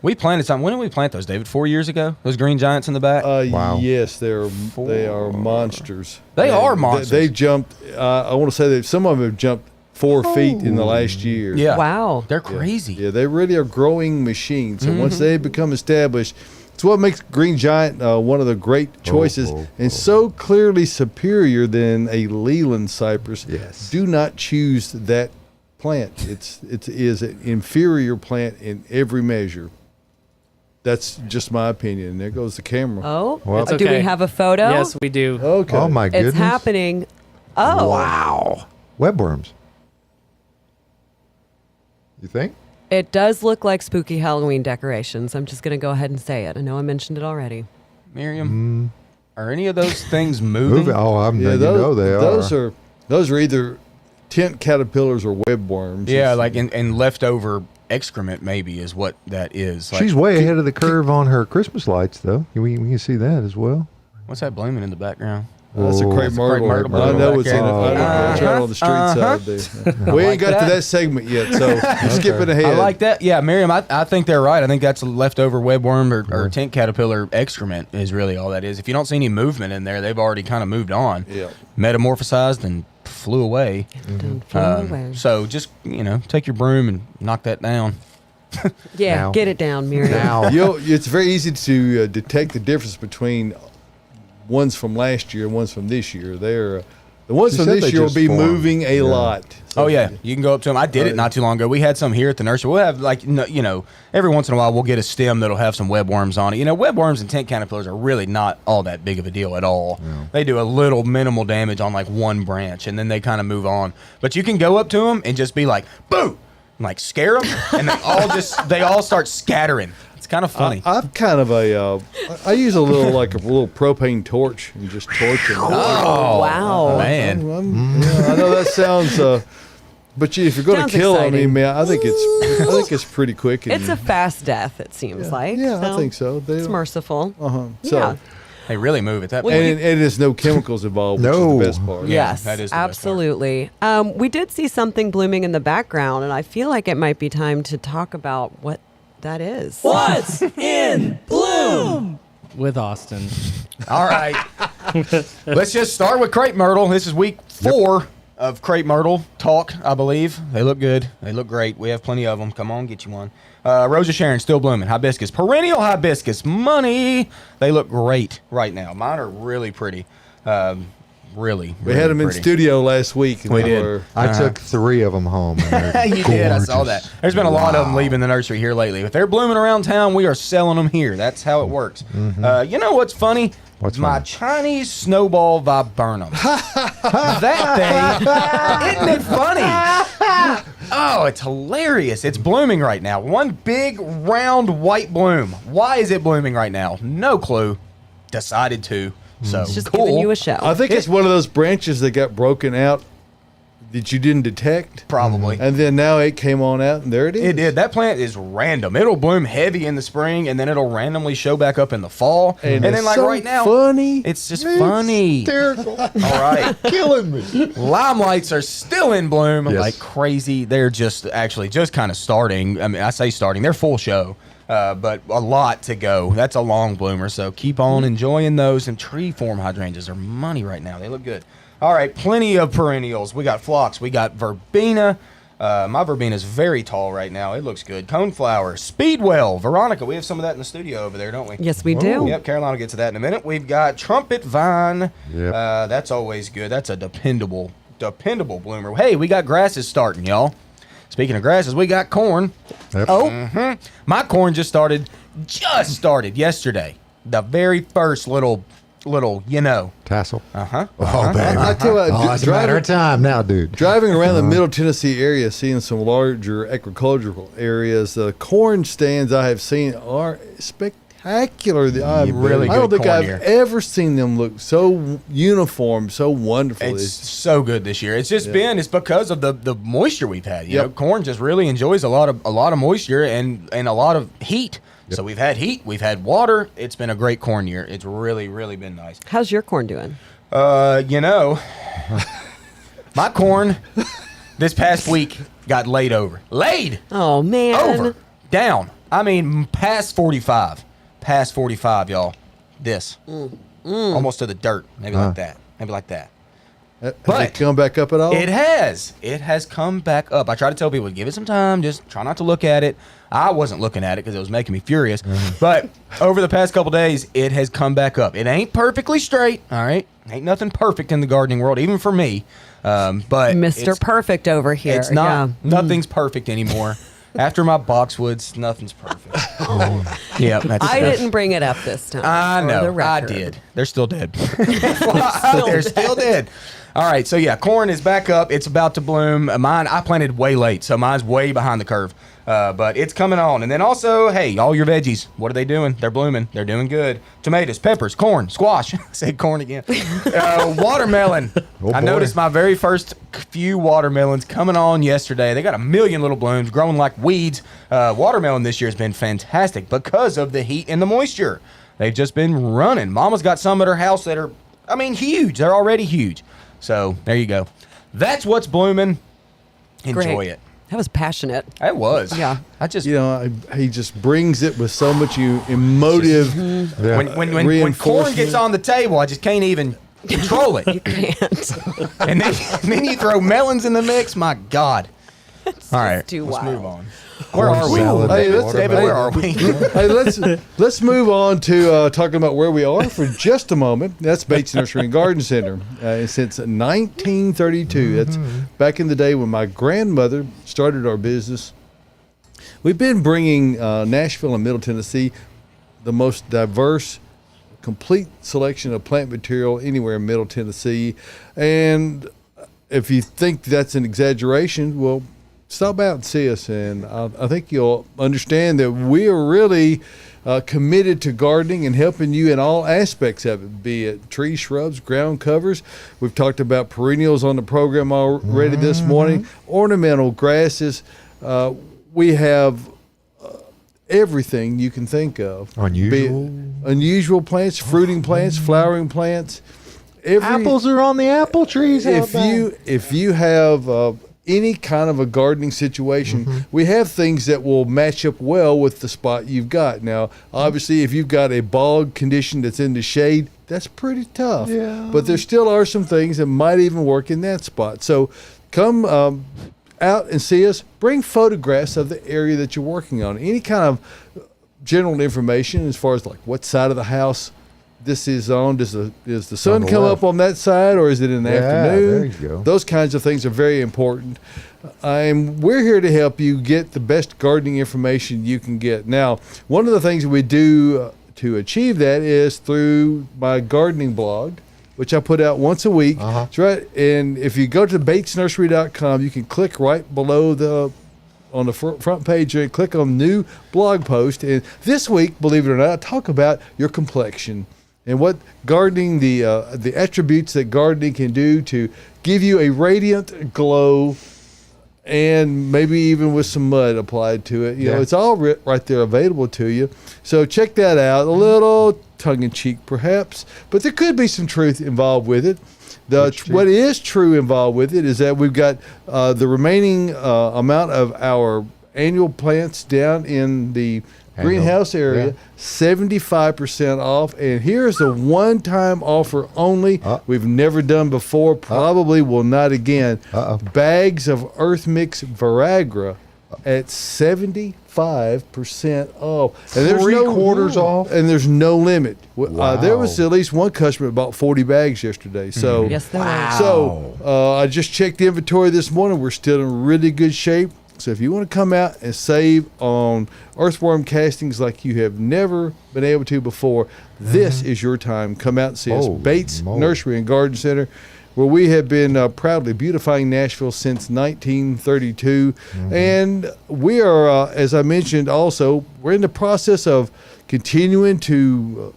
S5: We planted something. When did we plant those, David? 4 years ago? Those green giants in the back?
S2: Wow.
S3: Yes, they are monsters.
S5: They are
S3: And
S5: monsters.
S3: They jumped. I want to say that some of them have jumped 4 feet in the last year.
S5: Yeah.
S4: Wow.
S5: They're crazy.
S3: Yeah, they really are growing machines. And
S5: Mm-hmm.
S3: once they become established, it's what makes Green Giant one of the great choices and so clearly superior than a Leland cypress.
S2: Yes.
S3: Do not choose that plant. It is an inferior plant in every measure. That's just my opinion. And there goes the camera.
S4: Oh,
S2: Well,
S1: It's
S4: do we
S1: okay.
S4: have a photo?
S1: Yes, we do.
S3: Okay.
S2: Oh my goodness!
S4: It's happening. Oh,
S2: Wow. Webworms. You think?
S4: it does look like spooky Halloween decorations. I'm just going to go ahead and say it. I know I mentioned it already.
S5: Miriam, are any of those things moving?
S2: Moving. Oh,
S3: Yeah,
S2: you know they are.
S3: Those are either tent caterpillars or webworms.
S5: Yeah,
S3: It's-
S5: like in leftover excrement maybe is what that is. Like,
S2: She's way ahead of the curve on her Christmas lights, though. We can see that as well.
S5: What's that blooming in the background?
S3: That's a
S2: Oh.
S3: crepe
S5: That's a crepe
S3: myrtle.
S5: myrtle
S3: I know
S5: back
S3: it's
S5: there.
S3: in it. I know it's right on the street side there. We ain't got
S5: that.
S3: to that segment yet, so we're skipping ahead.
S5: I like that. Yeah, Miriam, I think they're right. I think that's a leftover webworm or tent caterpillar excrement is really all that is. If you don't see any movement in there, they've already kind of moved on.
S3: Yeah.
S5: Metamorphosized and flew away.
S4: Done flew away.
S5: So just, take your broom and knock that down.
S4: Yeah,
S2: Now.
S4: get it down, Miriam.
S2: Now,
S3: It's very easy to detect the difference between ones from last year and ones from this year. They're the ones
S2: She
S3: from
S2: said
S3: this
S2: they
S3: year will
S2: just
S3: be
S2: formed.
S3: moving a lot. So
S5: Oh yeah, you can go up to them. I did it not too long ago. We had some here at the nursery. We'll have every once in a while we'll get a stem that'll have some webworms on it. Webworms and tent caterpillars are really not all that big of a deal at all. They do a little minimal damage on like one branch, and then they kind of move on. But you can go up to them and just be like, "Boo!" and like scare them, and they all start scattering. It's kind of funny.
S3: I'm kind of I use a little propane torch and just torch them.
S5: oh
S4: wow.
S5: man.
S3: I know that sounds. But if you're going
S4: Sounds
S3: to kill them,
S4: exciting.
S3: I think it's pretty quick. And,
S4: It's a fast death, it seems like.
S3: yeah, I think so.
S4: It's merciful.
S3: So,
S4: Yeah.
S5: They really move at that
S4: Well,
S5: point.
S3: and there's no chemicals involved, which is
S2: No.
S3: the best part.
S5: Yeah,
S4: Yes,
S5: that is the best part.
S4: absolutely. We did see something blooming in the background, and I feel like it might be time to talk about what that is.
S1: What's in bloom? With Austin.
S5: All right. Let's just start with crepe myrtle. This is week 4 of crepe myrtle talk, I believe. They look good. They look great. We have plenty of them. Come on, get you one. Rosa Sharon, still blooming. Hibiscus, perennial hibiscus, money. They look great right now. Mine are really pretty. Really,
S3: We had them in
S5: pretty.
S3: studio last week. And
S5: We
S3: they
S5: did.
S3: were-
S2: I took 3 of them home. And they're
S5: You did. I saw
S2: gorgeous.
S5: that. There's been a lot of them leaving the nursery here lately. If they're blooming around town, we are selling them here. That's how it works. You know what's funny?
S2: What's
S5: my
S2: funny?
S5: Chinese snowball viburnum. That thing, isn't it funny? Oh, it's hilarious. It's blooming right now. One big round white bloom. Why is it blooming right now? No clue. Decided to. So
S4: It's just
S5: cool.
S4: giving you a show.
S3: I think it's one of those branches that got broken out that you didn't detect.
S5: Probably.
S3: And then now it came on out, and there it is.
S5: It did. That plant is random. It'll bloom heavy in the spring, and then it'll randomly show back up in the fall. And then,
S3: it's
S5: like
S3: so
S5: right now,
S3: funny.
S5: it's just funny.
S2: Hysterical.
S5: All right.
S2: Killing me.
S5: Limelights are still in bloom
S2: Yes.
S5: like crazy. They're just kind of starting. I mean, I say starting. They're full show. But a lot to go. That's a long bloomer, so keep on enjoying those. And tree form hydrangeas are money right now. They look good. All right, plenty of perennials. We got phlox. We got verbena. My verbena is very tall right now. It looks good. Coneflower, speedwell, Veronica. We have some of that in the studio over there, don't we?
S4: Yes, we do.
S5: Yep, Caroline will get to that in a minute. We've got trumpet vine.
S2: Yep.
S5: That's always good. That's a dependable bloomer. Hey, we got grasses starting, y'all. Speaking of grasses, we got corn.
S2: Yep.
S5: My corn just started yesterday. The very first little little,
S2: Tassel.
S5: Uh-huh.
S2: Oh, baby.
S3: I tell you what,
S2: Oh, it's a matter of time now, dude.
S3: driving around the Middle Tennessee area, seeing some larger agricultural areas, the corn stands I have seen are spectacular.
S5: Really
S3: I don't
S5: good
S3: think
S5: corn
S3: I've
S5: here.
S3: ever seen them look so uniform, so wonderful.
S5: It's so good this year. It's just it's because of the moisture we've had. You know,
S3: Yep.
S5: corn just really enjoys a lot of moisture and a lot of heat. So we've had heat, we've had water. It's been a great corn year. It's really, really been nice.
S4: How's your corn doing?
S5: My corn this past week got laid over. Laid
S4: Oh man.
S5: over. Down. I mean, past 45. Past 45, y'all. This. Almost to the dirt. Maybe like that. Maybe like that.
S3: Has
S5: But
S3: it come back up at all?
S5: It has. It has come back up. I try to tell people, give it some time. Just try not to look at it. I wasn't looking at it because it was making me furious. But over the past couple days, it has come back up. It ain't perfectly straight, all right? Ain't nothing perfect in the gardening world, even for me. But
S4: Mr.
S5: it's-
S4: Perfect over here.
S5: It's not.
S4: Yeah.
S5: Nothing's perfect anymore. After my boxwoods, nothing's perfect. Yeah, that's
S4: I didn't bring it up this time.
S5: I
S4: for the
S5: know. I
S4: record.
S5: did. They're still dead. They're still dead. All right. So, yeah, corn is back up. It's about to bloom. Mine, I planted way late, so mine's way behind the curve. But it's coming on. And then also, hey, all your veggies, what are they doing? They're blooming. They're doing good. Tomatoes, peppers, corn, squash. I said corn again. Watermelon.
S2: Oh,
S5: I
S2: boy.
S5: noticed my very first few watermelons coming on yesterday. They got a million little blooms growing like weeds. Watermelon this year has been fantastic because of the heat and the moisture. They've just been running. Mama's got some at her house that are, I mean, huge. They're already huge. So there you go. That's what's blooming. Enjoy
S4: Great.
S5: it.
S4: That was passionate.
S5: It was.
S4: Yeah.
S5: I just
S3: You know, he just brings it with so much emotive.
S2: Yeah.
S5: when corn
S3: reinforcement.
S5: gets on the table, I just can't even control it.
S4: Can't.
S5: and then you throw melons in the mix. My God. All right,
S4: too
S5: let's
S4: wild.
S5: move on. Where are we?
S2: salad,
S3: Hey,
S2: David,
S3: let's-
S5: David, where are we?
S3: Hey, let's move on to talking about where we are for just a moment. That's Bates Nursery and Garden Center since 1932. That's back in the day when my grandmother started our business. We've been bringing Nashville and Middle Tennessee the most diverse, complete selection of plant material anywhere in Middle Tennessee. And if you think that's an exaggeration, well, stop out and see us, and I think you'll understand that we are really committed to gardening and helping you in all aspects of it, be it trees, shrubs, ground covers. We've talked about perennials on the program already this morning, ornamental grasses. We have everything you can think of.
S2: Unusual.
S3: Be it unusual plants, fruiting plants, flowering plants.
S2: Apples are on the apple trees. How
S3: If you have any kind of a gardening situation, we have things that will match up well with the spot you've got. Now, obviously, if you've got a bog condition that's in the shade, that's pretty tough.
S2: Yeah.
S3: But there still are some things that might even work in that spot. So come out and see us. Bring photographs of the area that you're working on. Any kind of general information as far as like what side of the house this is on. Does the sun
S2: the
S3: come
S2: left.
S3: up on that side, or is it in the afternoon?
S2: there you go.
S3: Those kinds of things are very important. We're here to help you get the best gardening information you can get. Now, one of the things we do to achieve that is through my gardening blog, which I put out once a week. That's right. And if you go to batesnursery.com, you can click right below on the front page and click on new blog post. And this week, believe it or not, I talk about your complexion and what gardening, the attributes that gardening can do to give you a radiant glow, and maybe even with some mud applied to it. You know, it's all right there available to you. So check that out. A little tongue-in-cheek, perhaps, but there could be some truth involved with it. What is true involved with it is that we've got the remaining amount of our annual plants down in the greenhouse area, 75% off. And here's a one-time offer only. We've never done before, probably will not again. Bags of Earth Mix Viagra at 75% off. And there's
S2: Three-quarters off?
S3: And there's no limit.
S2: Wow.
S3: There was at least one customer that bought 40 bags yesterday. So,
S4: Yes, there was.
S3: so I just checked the inventory this morning. We're still in really good shape. So if you want to come out and save on earthworm castings like you have never been able to before, this is your time. Come out and see us.
S2: Holy
S3: Bates
S2: moly.
S3: Nursery and Garden Center, where we have been proudly beautifying Nashville since 1932. And we are, as I mentioned also, we're in the process of continuing to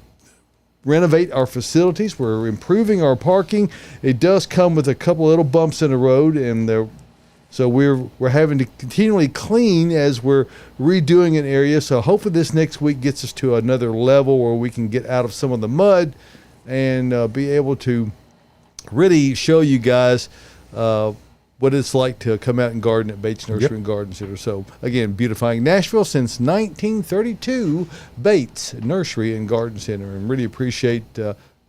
S3: renovate our facilities. We're improving our parking. It does come with a couple little bumps in the road, and so we're having to continually clean as we're redoing an area. So hopefully this next week gets us to another level where we can get out of some of the mud and be able to really show you guys what it's like to come out and garden at Bates Nursery and Garden Center. So again, beautifying Nashville since 1932, Bates Nursery and Garden Center, and really appreciate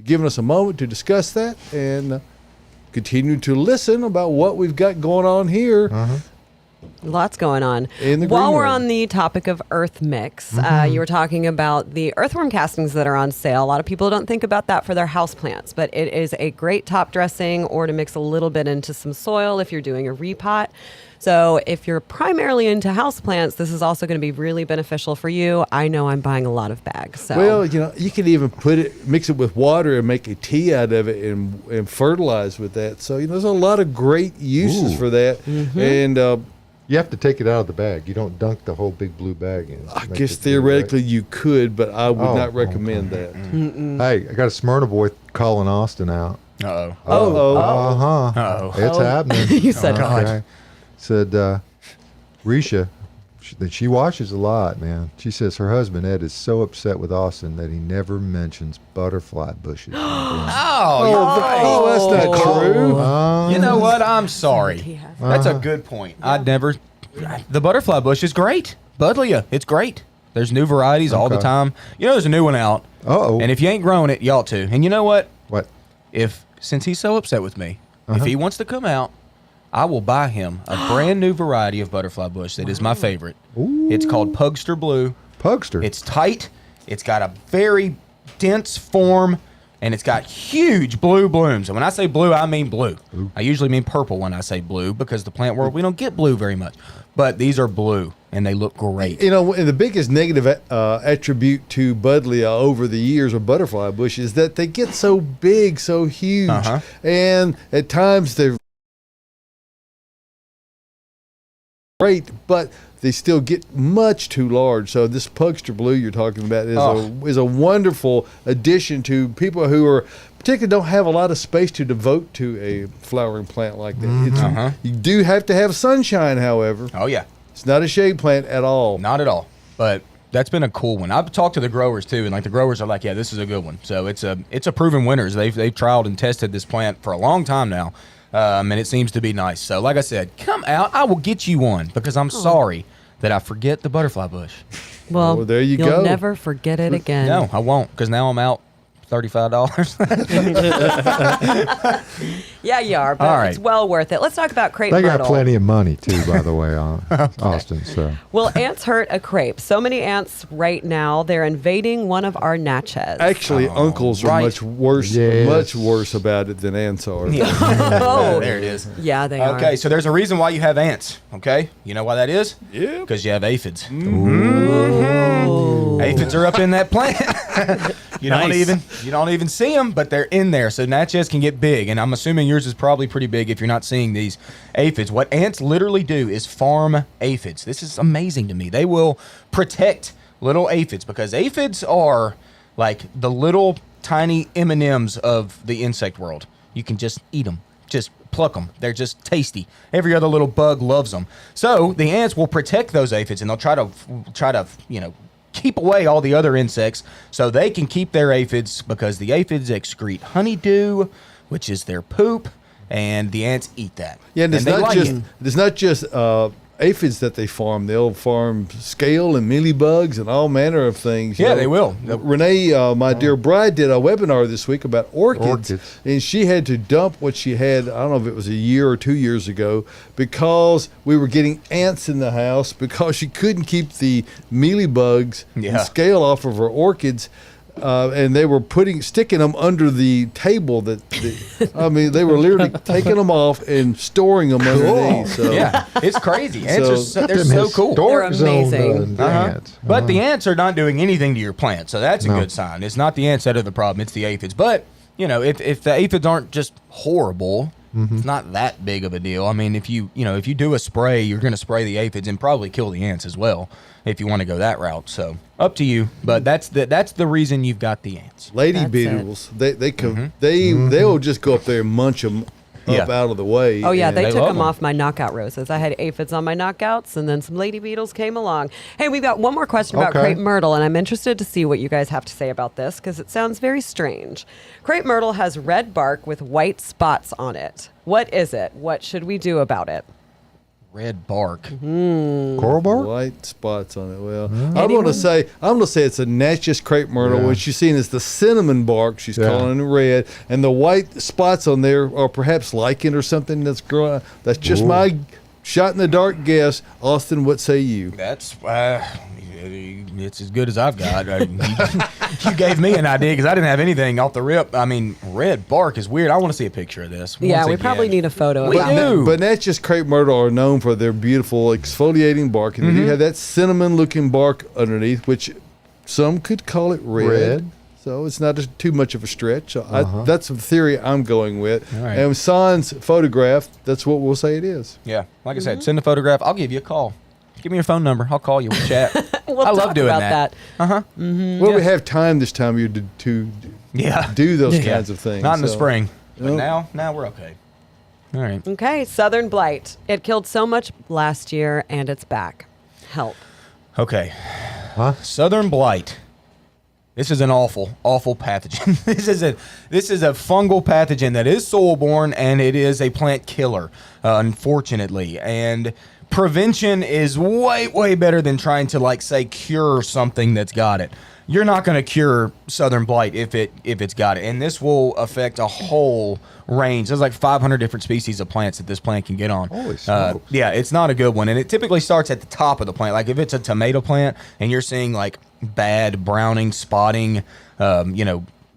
S3: giving us a moment to discuss that and continue to listen about what we've got going on here.
S4: Lots going on.
S3: In the
S4: While
S3: green
S4: we're
S3: room.
S4: on the topic of earth mix, you were talking about the earthworm castings that are on sale. A lot of people don't think about that for their houseplants, but it is a great top dressing or to mix a little bit into some soil if you're doing a repot. So if you're primarily into houseplants, this is also going to be really beneficial for you. I know I'm buying a lot of bags. So.
S3: Well, you can even mix it with water and make a tea out of it and fertilize with that. So, there's a lot of great uses for that. And
S2: You have to take it out of the bag. You don't dunk the whole big blue bag in.
S3: I guess theoretically you could, but I would not recommend that.
S2: Hey, I got a Smyrna boy calling Austin out.
S5: Uh-oh.
S3: Oh,
S5: Uh-oh.
S2: It's happening.
S4: You said
S2: okay. Said Risha, she watches a lot, man. She says her husband Ed is so upset with Austin that he never mentions butterfly bushes.
S3: oh, that's not true.
S5: You know what? I'm sorry. That's a good point. The butterfly bush is great. Buddleia, it's great. There's new varieties all the
S2: Okay.
S5: time. There's a new one out.
S2: Uh-oh.
S5: And if you ain't grown it, you ought to. And you know what?
S2: What?
S5: Since he's so upset with me, if he wants to come out, I will buy him a brand new variety of butterfly bush that is my favorite. It's called Pugster Blue.
S2: Pugster.
S5: It's tight. It's got a very dense form, and it's got huge blue blooms. And when I say blue, I mean blue. I usually mean purple when I say blue because the plant world, we don't get blue very much. But these are blue, and they look great.
S3: And the biggest negative attribute to Buddleia over the years of butterfly bush is that they get so big, so huge, and at times they're great, but they still get much too large. So this Pugster Blue you're talking about is a wonderful addition to people who are particularly don't have a lot of space to devote to a flowering plant like that. You do have to have sunshine, however.
S5: Oh, yeah.
S3: It's not a shade plant at all.
S5: Not at all. But that's been a cool one. I've talked to the growers, too, and the growers are like, yeah, this is a good one. So it's a proven winners. They've trialed and tested this plant for a long time now, and it seems to be nice. So like I said, come out. I will get you one because I'm sorry that I forget the butterfly bush.
S4: Well,
S3: there you
S4: you'll
S3: go.
S4: never forget it again.
S5: No, I won't because now I'm out $35.
S4: Yeah, you are, but
S5: All right.
S4: it's well worth it. Let's talk about crepe
S2: They got
S4: myrtle.
S2: plenty of money too, by the way, Austin. So
S4: Will ants hurt a crepe? So many ants right now, they're invading one of our natchez.
S3: Actually, uncles are
S5: right.
S3: much worse about it than ants are.
S4: Oh.
S5: There it is.
S4: Yeah, they are.
S5: Okay, so there's a reason why you have ants. Okay, you know why that is?
S3: Yeah.
S5: Because you have aphids. Aphids are up in that plant. You don't even see them, but they're in there. So natchez can get big, and I'm assuming yours is probably pretty big if you're not seeing these aphids. What ants literally do is farm aphids. This is amazing to me. They will protect little aphids because aphids are like the little tiny M&Ms of the insect world. You can just eat them. Just pluck them. They're just tasty. Every other little bug loves them. So the ants will protect those aphids, and they'll try to keep away all the other insects so they can keep their aphids because the aphids excrete honeydew, which is their poop, and the ants eat that.
S3: Yeah, and
S5: they like it.
S3: it's not just aphids that they farm. They'll farm scale and mealybugs and all manner of things.
S5: Yeah, they will.
S3: Renee, my dear bride, did a webinar this week about orchids, and she had to dump what she had, I don't know if it was a year or 2 years ago, because we were getting ants in the house because she couldn't keep the mealybugs and scale off of her orchids. and they were sticking them under the table. I mean, they were literally taking them off and storing them underneath. So.
S5: Yeah, it's crazy. Ants
S3: So-
S5: are they're so cool.
S4: They're
S2: Historic zone,
S4: amazing.
S2: ants.
S5: But the ants are not doing anything to your plant, so that's a
S2: No.
S5: good sign. It's not the ants that are the problem; it's the aphids. But if the aphids aren't just horrible, it's not that big of a deal. I mean, if you do a spray, you're going to spray the aphids and probably kill the ants as well if you want to go that route. So up to you. But that's the reason you've got the ants.
S3: Lady
S4: That's
S3: beetles, they come, they'll just go up there and munch them
S5: Yeah.
S3: up out of the way.
S4: Oh yeah,
S3: and-
S4: they
S5: They
S4: took
S5: love
S4: them
S5: them.
S4: off my knockout roses. I had aphids on my knockouts, and then some lady beetles came along. Hey, we've got one more question about
S2: Okay.
S4: crepe myrtle, and I'm interested to see what you guys have to say about this because it sounds very strange. Crepe myrtle has red bark with white spots on it. What is it? What should we do about it?
S5: Red bark.
S2: Coral bark?
S3: white spots on it. Well, I'm gonna say it's a Natchez crepe myrtle.
S2: Yeah.
S3: What she's seeing is the cinnamon bark. She's
S2: Yeah.
S3: calling it red, and the white spots on there are perhaps lichen or something that's growing. That's just
S2: Ooh.
S3: my shot in the dark guess. Austin, what say you?
S5: That's it's as good as I've got. You gave me an idea because I didn't have anything off the rip. I mean, red bark is weird. I want to see a picture of this.
S4: Yeah,
S5: once
S4: we probably
S5: again.
S4: need a photo
S5: We
S4: of
S5: do.
S4: that.
S3: But Natchez crepe myrtle are known for their beautiful exfoliating bark, and you have that cinnamon-looking bark underneath, which some could call it red.
S2: Red.
S3: So it's not too much of a stretch. So that's the theory I'm going with.
S5: All right.
S3: And San's photograph, that's what we'll say it is.
S5: Yeah, like I said, send a photograph. I'll give you a call. Give me your phone number. I'll call you. We'll chat.
S4: We'll
S5: I love
S4: talk
S5: doing
S4: about
S5: that.
S3: Well, we have time this time of year to
S5: Yeah.
S3: do those
S5: Yeah.
S3: kinds of things.
S5: Not in the
S3: so-
S5: spring. But
S3: Nope.
S5: now we're okay. All right.
S4: Okay, southern blight. It killed so much last year, and it's back. Help.
S5: Okay.
S2: Huh?
S5: Southern blight. This is an awful pathogen. This is a fungal pathogen that is soil-borne, and it is a plant killer, unfortunately. And prevention is way better than trying to say cure something that's got it. You're not going to cure southern blight if it's got it, and this will affect a whole range. There's like 500 different species of plants that this plant can get on.
S2: Holy smokes.
S5: Yeah, it's not a good one, and it typically starts at the top of the plant. Like if it's a tomato plant and you're seeing like bad browning, spotting,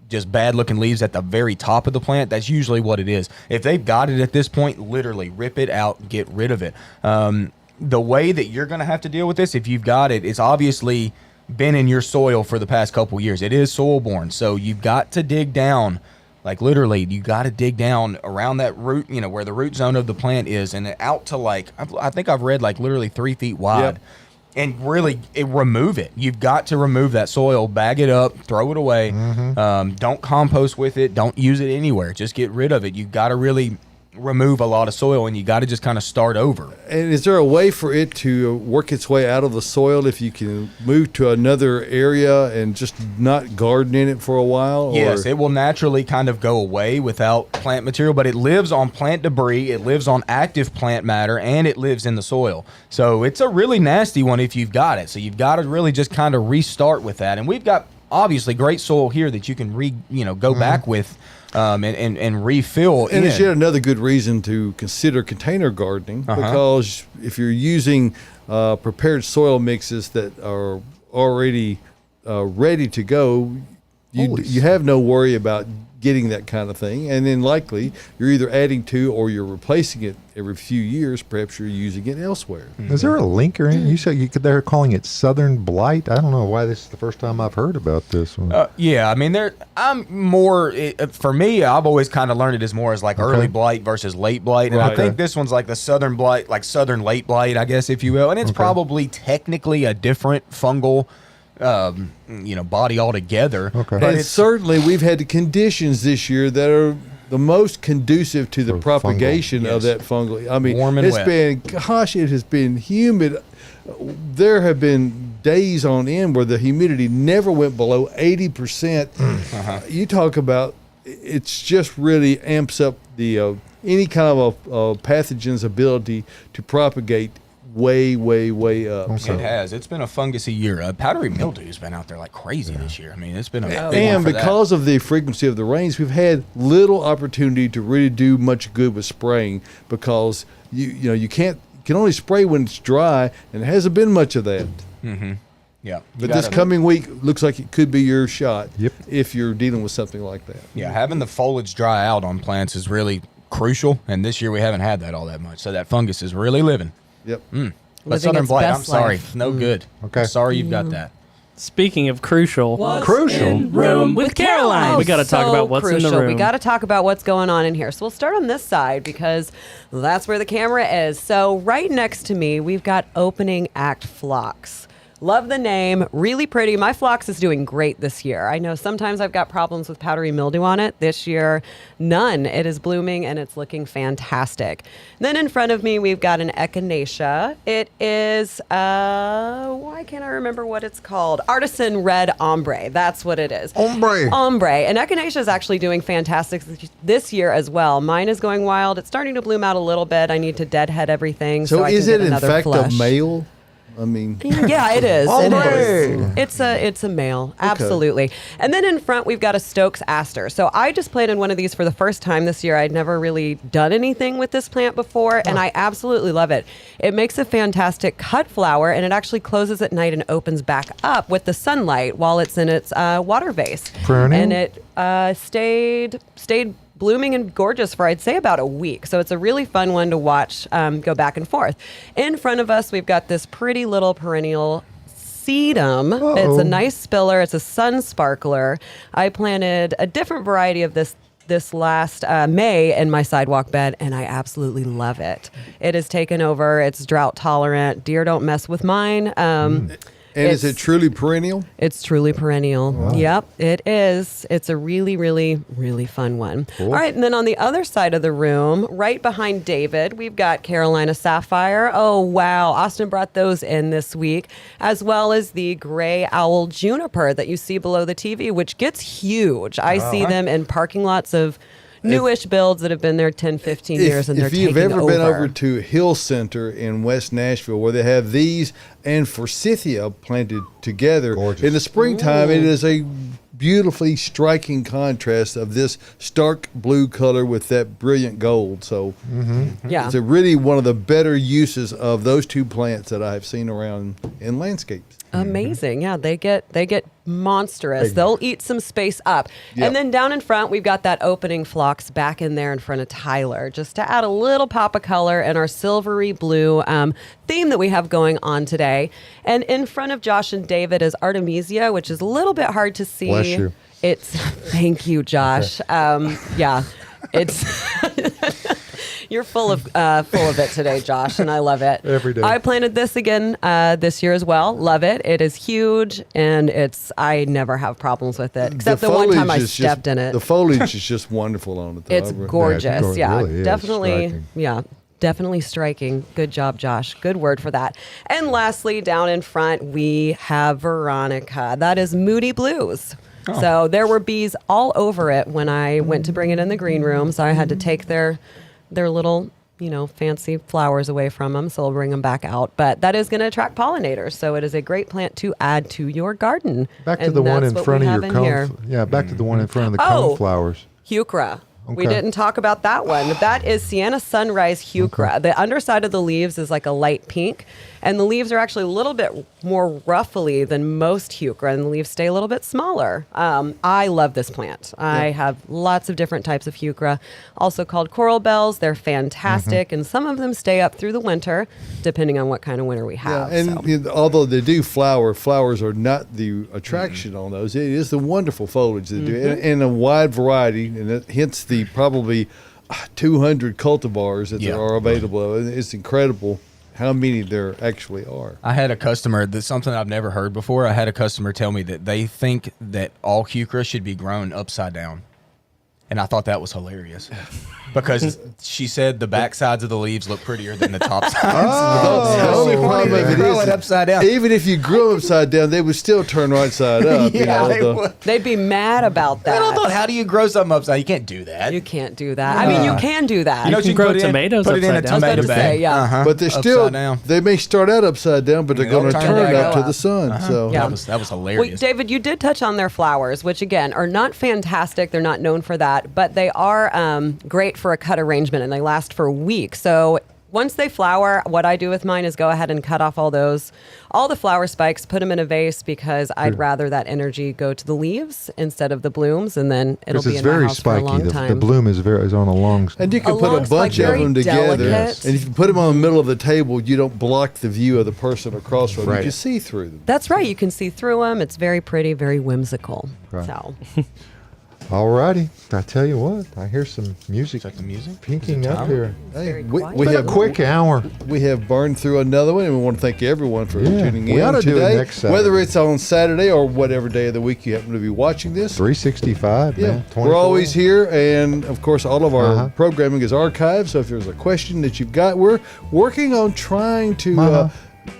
S5: just bad looking leaves at the very top of the plant, that's usually what it is. If they've got it at this point, literally rip it out, get rid of it. The way that you're going to have to deal with this, if you've got it, is obviously been in your soil for the past couple years. It is soil-borne, so you've got to dig down. Like literally, you got to dig down around that root, where the root zone of the plant is, and out to I think I've read literally 3 feet wide.
S3: Yep.
S5: And really remove it. You've got to remove that soil, bag it up, throw it away. Don't compost with it. Don't use it anywhere. Just get rid of it. You've got to really remove a lot of soil, and you got to just kind of start over.
S3: And is there a way for it to work its way out of the soil if you can move to another area and just not garden in it for a while?
S5: Yes,
S3: or?
S5: it will naturally kind of go away without plant material, but it lives on plant debris, it lives on active plant matter, and it lives in the soil. So it's a really nasty one if you've got it. So you've got to really just kind of restart with that. And we've got obviously great soil here that you can go back with and refill.
S3: And it's
S5: in.
S3: yet another good reason to consider container gardening, because if you're using prepared soil mixes that are already ready to go, you have no worry about getting that kind of thing. And then likely you're either adding to or you're replacing it every few years. Perhaps you're using it elsewhere.
S2: Is there a link or anything? You said they're calling it southern blight. I don't know why this is the first time I've heard about this one.
S5: Yeah, I mean, I'm more for me. I've always kind of learned it as more as early blight versus late blight, and I
S3: Right.
S5: think this one's like the southern blight, like southern late blight, I guess, if you will. And it's probably technically a different fungal, body altogether.
S2: Okay.
S5: But
S3: And
S5: it's
S3: certainly we've had the conditions this year that are the most conducive to the
S2: For
S3: propagation
S5: fungal,
S3: of
S5: yes.
S3: that fungal. I mean,
S5: Warm and
S3: it's
S5: wet.
S3: it has been humid. There have been days on end where the humidity never went below 80%. You talk about, it's just really amps up the any kind of a pathogen's ability to propagate way up.
S2: Okay.
S5: It has. It's been a fungusy year. Powdery mildew's been out there like crazy this year. I mean, it's been a big one
S3: And
S5: for that.
S3: because of the frequency of the rains, we've had little opportunity to really do much good with spraying, because you can only spray when it's dry, and there hasn't been much of that.
S5: Yeah.
S3: But this coming week looks like it could be your shot.
S2: Yep.
S3: If you're dealing with something like that.
S5: Yeah, having the foliage dry out on plants is really crucial, and this year we haven't had that all that much. So that fungus is really living.
S3: Yep.
S5: But
S4: Living
S5: Southern
S4: its
S5: Blight, I'm
S4: best
S5: sorry.
S4: life.
S5: No good.
S2: Okay.
S5: I'm sorry you've got that.
S1: Speaking of crucial,
S2: Crucial.
S1: room with Caroline. We got to talk
S4: So
S1: about what's in the
S4: crucial.
S1: room.
S4: We got to talk about what's going on in here. So we'll start on this side because that's where the camera is. So right next to me, we've got Opening Act Phlox. Love the name, really pretty. My phlox is doing great this year. I know sometimes I've got problems with powdery mildew on it. This year, none. It is blooming and it's looking fantastic. Then in front of me, we've got an echinacea. It is, why can't I remember what it's called? Artisan Red Ombre. That's what it is.
S2: Ombre.
S4: Ombre. And echinacea is actually doing fantastic this year as well. Mine is going wild. It's starting to bloom out a little bit. I need to deadhead everything so I
S3: is
S4: can
S3: it
S4: get
S3: in
S4: another
S3: fact
S4: flush.
S3: a male? I mean,
S4: Yeah, it is. It
S2: Ombre.
S4: is. It's a male, absolutely. And then in front we've got a Stokes aster. So I just planted one of these for the first time this year. I'd never really done anything with this plant before, and I absolutely love it. It makes a fantastic cut flower, and it actually closes at night and opens back up with the sunlight while it's in its water vase.
S2: Perennial?
S4: And it stayed blooming and gorgeous for I'd say about a week. So it's a really fun one to watch go back and forth. In front of us, we've got this pretty little perennial sedum. It's a nice spiller. It's a sun sparkler. I planted a different variety of this last May in my sidewalk bed, and I absolutely love it. It has taken over. It's drought tolerant. Deer don't mess with mine.
S3: and is it truly perennial?
S4: It's truly perennial. Yep, it is. It's a really, really, really fun one. All right, and then on the other side of the room, right behind David, we've got Carolina Sapphire. Oh, wow. Austin brought those in this week, as well as the gray owl juniper that you see below the TV, which gets huge. I see them in parking lots of newish builds that have been there 10, 15 years, and they're
S3: if you've
S4: taking
S3: ever been over to Hill Center in West Nashville, where they have these and forsythia planted together
S2: Gorgeous.
S3: in the springtime, it is a beautifully striking contrast of this stark blue color with that brilliant gold. So
S4: Yeah.
S3: it's a really one of the better uses of those two plants that I have seen around in landscapes.
S4: Amazing. Yeah, they get monstrous. They'll eat some space up.
S3: Yep.
S4: And then down in front, we've got that opening phlox back in there in front of Tyler, just to add a little pop of color in our silvery blue theme that we have going on today. And in front of Josh and David is Artemisia, which is a little bit hard to see.
S2: Bless you.
S4: It's thank you, Josh. Yeah, it's you're full of it today, Josh, and I love it.
S2: Every day.
S4: I planted this again this year as well. Love it. It is huge, and I never have problems with it, except the one time I
S3: foliage is
S4: stepped in it.
S3: The foliage is just wonderful on it. Though.
S4: It's gorgeous.
S2: Yeah, it
S4: Yeah,
S2: really is
S4: definitely.
S2: striking.
S4: Yeah. Definitely striking. Good job, Josh. Good word for that. And lastly, down in front, we have Veronica. That is Moody Blues. So there were bees all over it when I went to bring it in the green room. So I had to take their little, fancy flowers away from them. So I'll bring them back out. But that is going to attract pollinators. So it is a great plant to add to your garden.
S2: Back to
S4: And
S2: the one
S4: that's
S2: in
S4: what
S2: front
S4: we
S2: of
S4: have
S2: your
S4: in here.
S2: cone. Yeah, back to the one in front of the
S4: Oh.
S2: cone flowers.
S4: Heuchera. We
S2: Okay.
S4: didn't talk about that one. That is Sienna Sunrise Heuchera. The underside of the leaves is like a light pink, and the leaves are actually a little bit more ruffly than most Heuchera, and the leaves stay a little bit smaller. I love this plant. I have lots of different types of Heuchera, also called coral bells. They're fantastic, and some of them stay up through the winter, depending on what kind of winter we have.
S3: Yeah, and
S4: so.
S3: although they do flower, flowers are not the attraction on those. It is the wonderful foliage they do, and a wide variety, and hence the probably 200 cultivars that there are available. It's incredible how many there actually are.
S5: I had a customer, that's something I've never heard before. I had a customer tell me that they think that all Heuchera should be grown upside down. And I thought that was hilarious because she said the back sides of the leaves look prettier than the top sides.
S3: The only problem
S5: wanted
S3: of
S5: to
S3: it
S5: grow
S3: is
S5: it upside down.
S3: Even if you grew them upside down, they would still turn right side up.
S5: They would.
S4: They'd be mad about that.
S5: And I thought, how do you grow something upside? You can't do that.
S4: You can't do that. I mean, you can do that.
S5: You know,
S1: can
S5: you
S1: grow
S5: put it in-
S1: tomatoes
S5: put it in a
S1: upside down.
S5: tomato
S4: I was about to
S5: bag.
S4: say, yeah.
S3: But they're still,
S5: Upside down.
S3: they may start out upside down, but they're
S5: They'll
S3: going to
S5: turn
S3: turn
S5: back
S3: up to
S4: up.
S3: the sun. So
S4: Yeah.
S5: That was
S4: Well,
S5: hilarious.
S4: David, you did touch on their flowers, which again are not fantastic. They're not known for that, but they are great for a cut arrangement, and they last for weeks. So once they flower, what I do with mine is go ahead and cut off all the flower spikes, put them in a vase because I'd rather that energy go to the leaves instead of the blooms, and then it'll
S2: Because
S4: be
S2: it's
S4: in my
S2: very
S4: house for a
S2: spiky.
S4: long
S2: The
S4: time.
S2: bloom is on a long.
S3: And you can
S4: A
S3: put
S4: long
S3: a bunch
S4: spike,
S3: of them
S4: very
S3: together.
S4: delicate.
S3: And if you put them on the middle of the table, you don't block the view of the person across from you.
S2: Right.
S3: You can see through them.
S4: That's right. You can see through them. It's very pretty, very whimsical.
S2: Right.
S4: So
S2: All righty. I tell you what, I hear some music.
S5: Check the music.
S2: Pinking
S5: Is it
S2: up
S5: time?
S2: here.
S3: Hey,
S4: Very
S3: we,
S4: quiet.
S3: we
S2: Been a
S3: have
S2: quick hour.
S3: We have burned through another one, and we want to thank everyone for
S2: Yeah,
S3: tuning
S2: we
S3: in
S2: ought to do it
S3: today.
S2: next Saturday.
S3: Whether it's on Saturday or whatever day of the week you happen to be watching this.
S2: 365,
S3: Yeah,
S2: man.
S3: we're
S2: 24.
S3: always here, and of course, all of our
S2: Uh-huh.
S3: programming is archived. So if there's a question that you've got, we're working on trying to
S2: Uh-huh.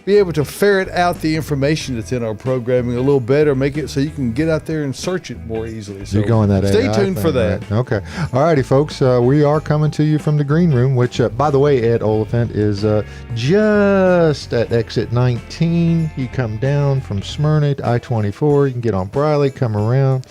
S3: be able to ferret out the information that's in our programming a little better, make it so you can get out there and search it more easily. So
S2: You're going that
S3: stay
S2: AI
S3: tuned for
S2: thing,
S3: that.
S2: right? Okay. All righty, folks. We are coming to you from the green room, which, by the way, Ed Oliphant is just at exit 19. You come down from Smyrna to I-24. You can get on Briley, come around.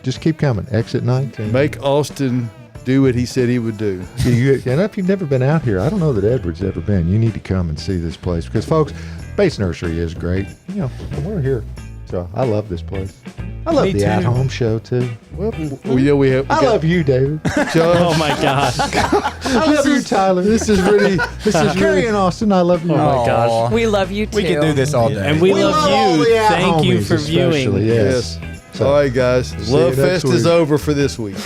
S2: Just keep coming. Exit 19.
S3: Make Austin do what he said he would do.
S2: And if you've never been out here, I don't know that Edward's ever been. You need to come and see this place because, folks, Base Nursery is great. You know, and we're here, so I love this place. I love
S5: Me
S2: the
S5: too.
S2: at-home show too.
S3: Well, yeah, we have.
S2: I love you, David.
S1: Oh my gosh.
S2: I love you, Tyler.
S3: This is really. This is
S2: Carrie
S3: really.
S2: and Austin, I love you.
S1: Oh my
S5: Aw.
S1: gosh.
S4: we love you too.
S5: We could do this all day.
S1: And we love
S2: all
S1: you.
S2: the
S1: Thank you
S2: at-homies
S1: for viewing.
S2: especially, Yes. So,
S3: All right, guys.
S2: See you
S3: Love
S2: next
S3: Fest is
S2: week.
S3: over for this week.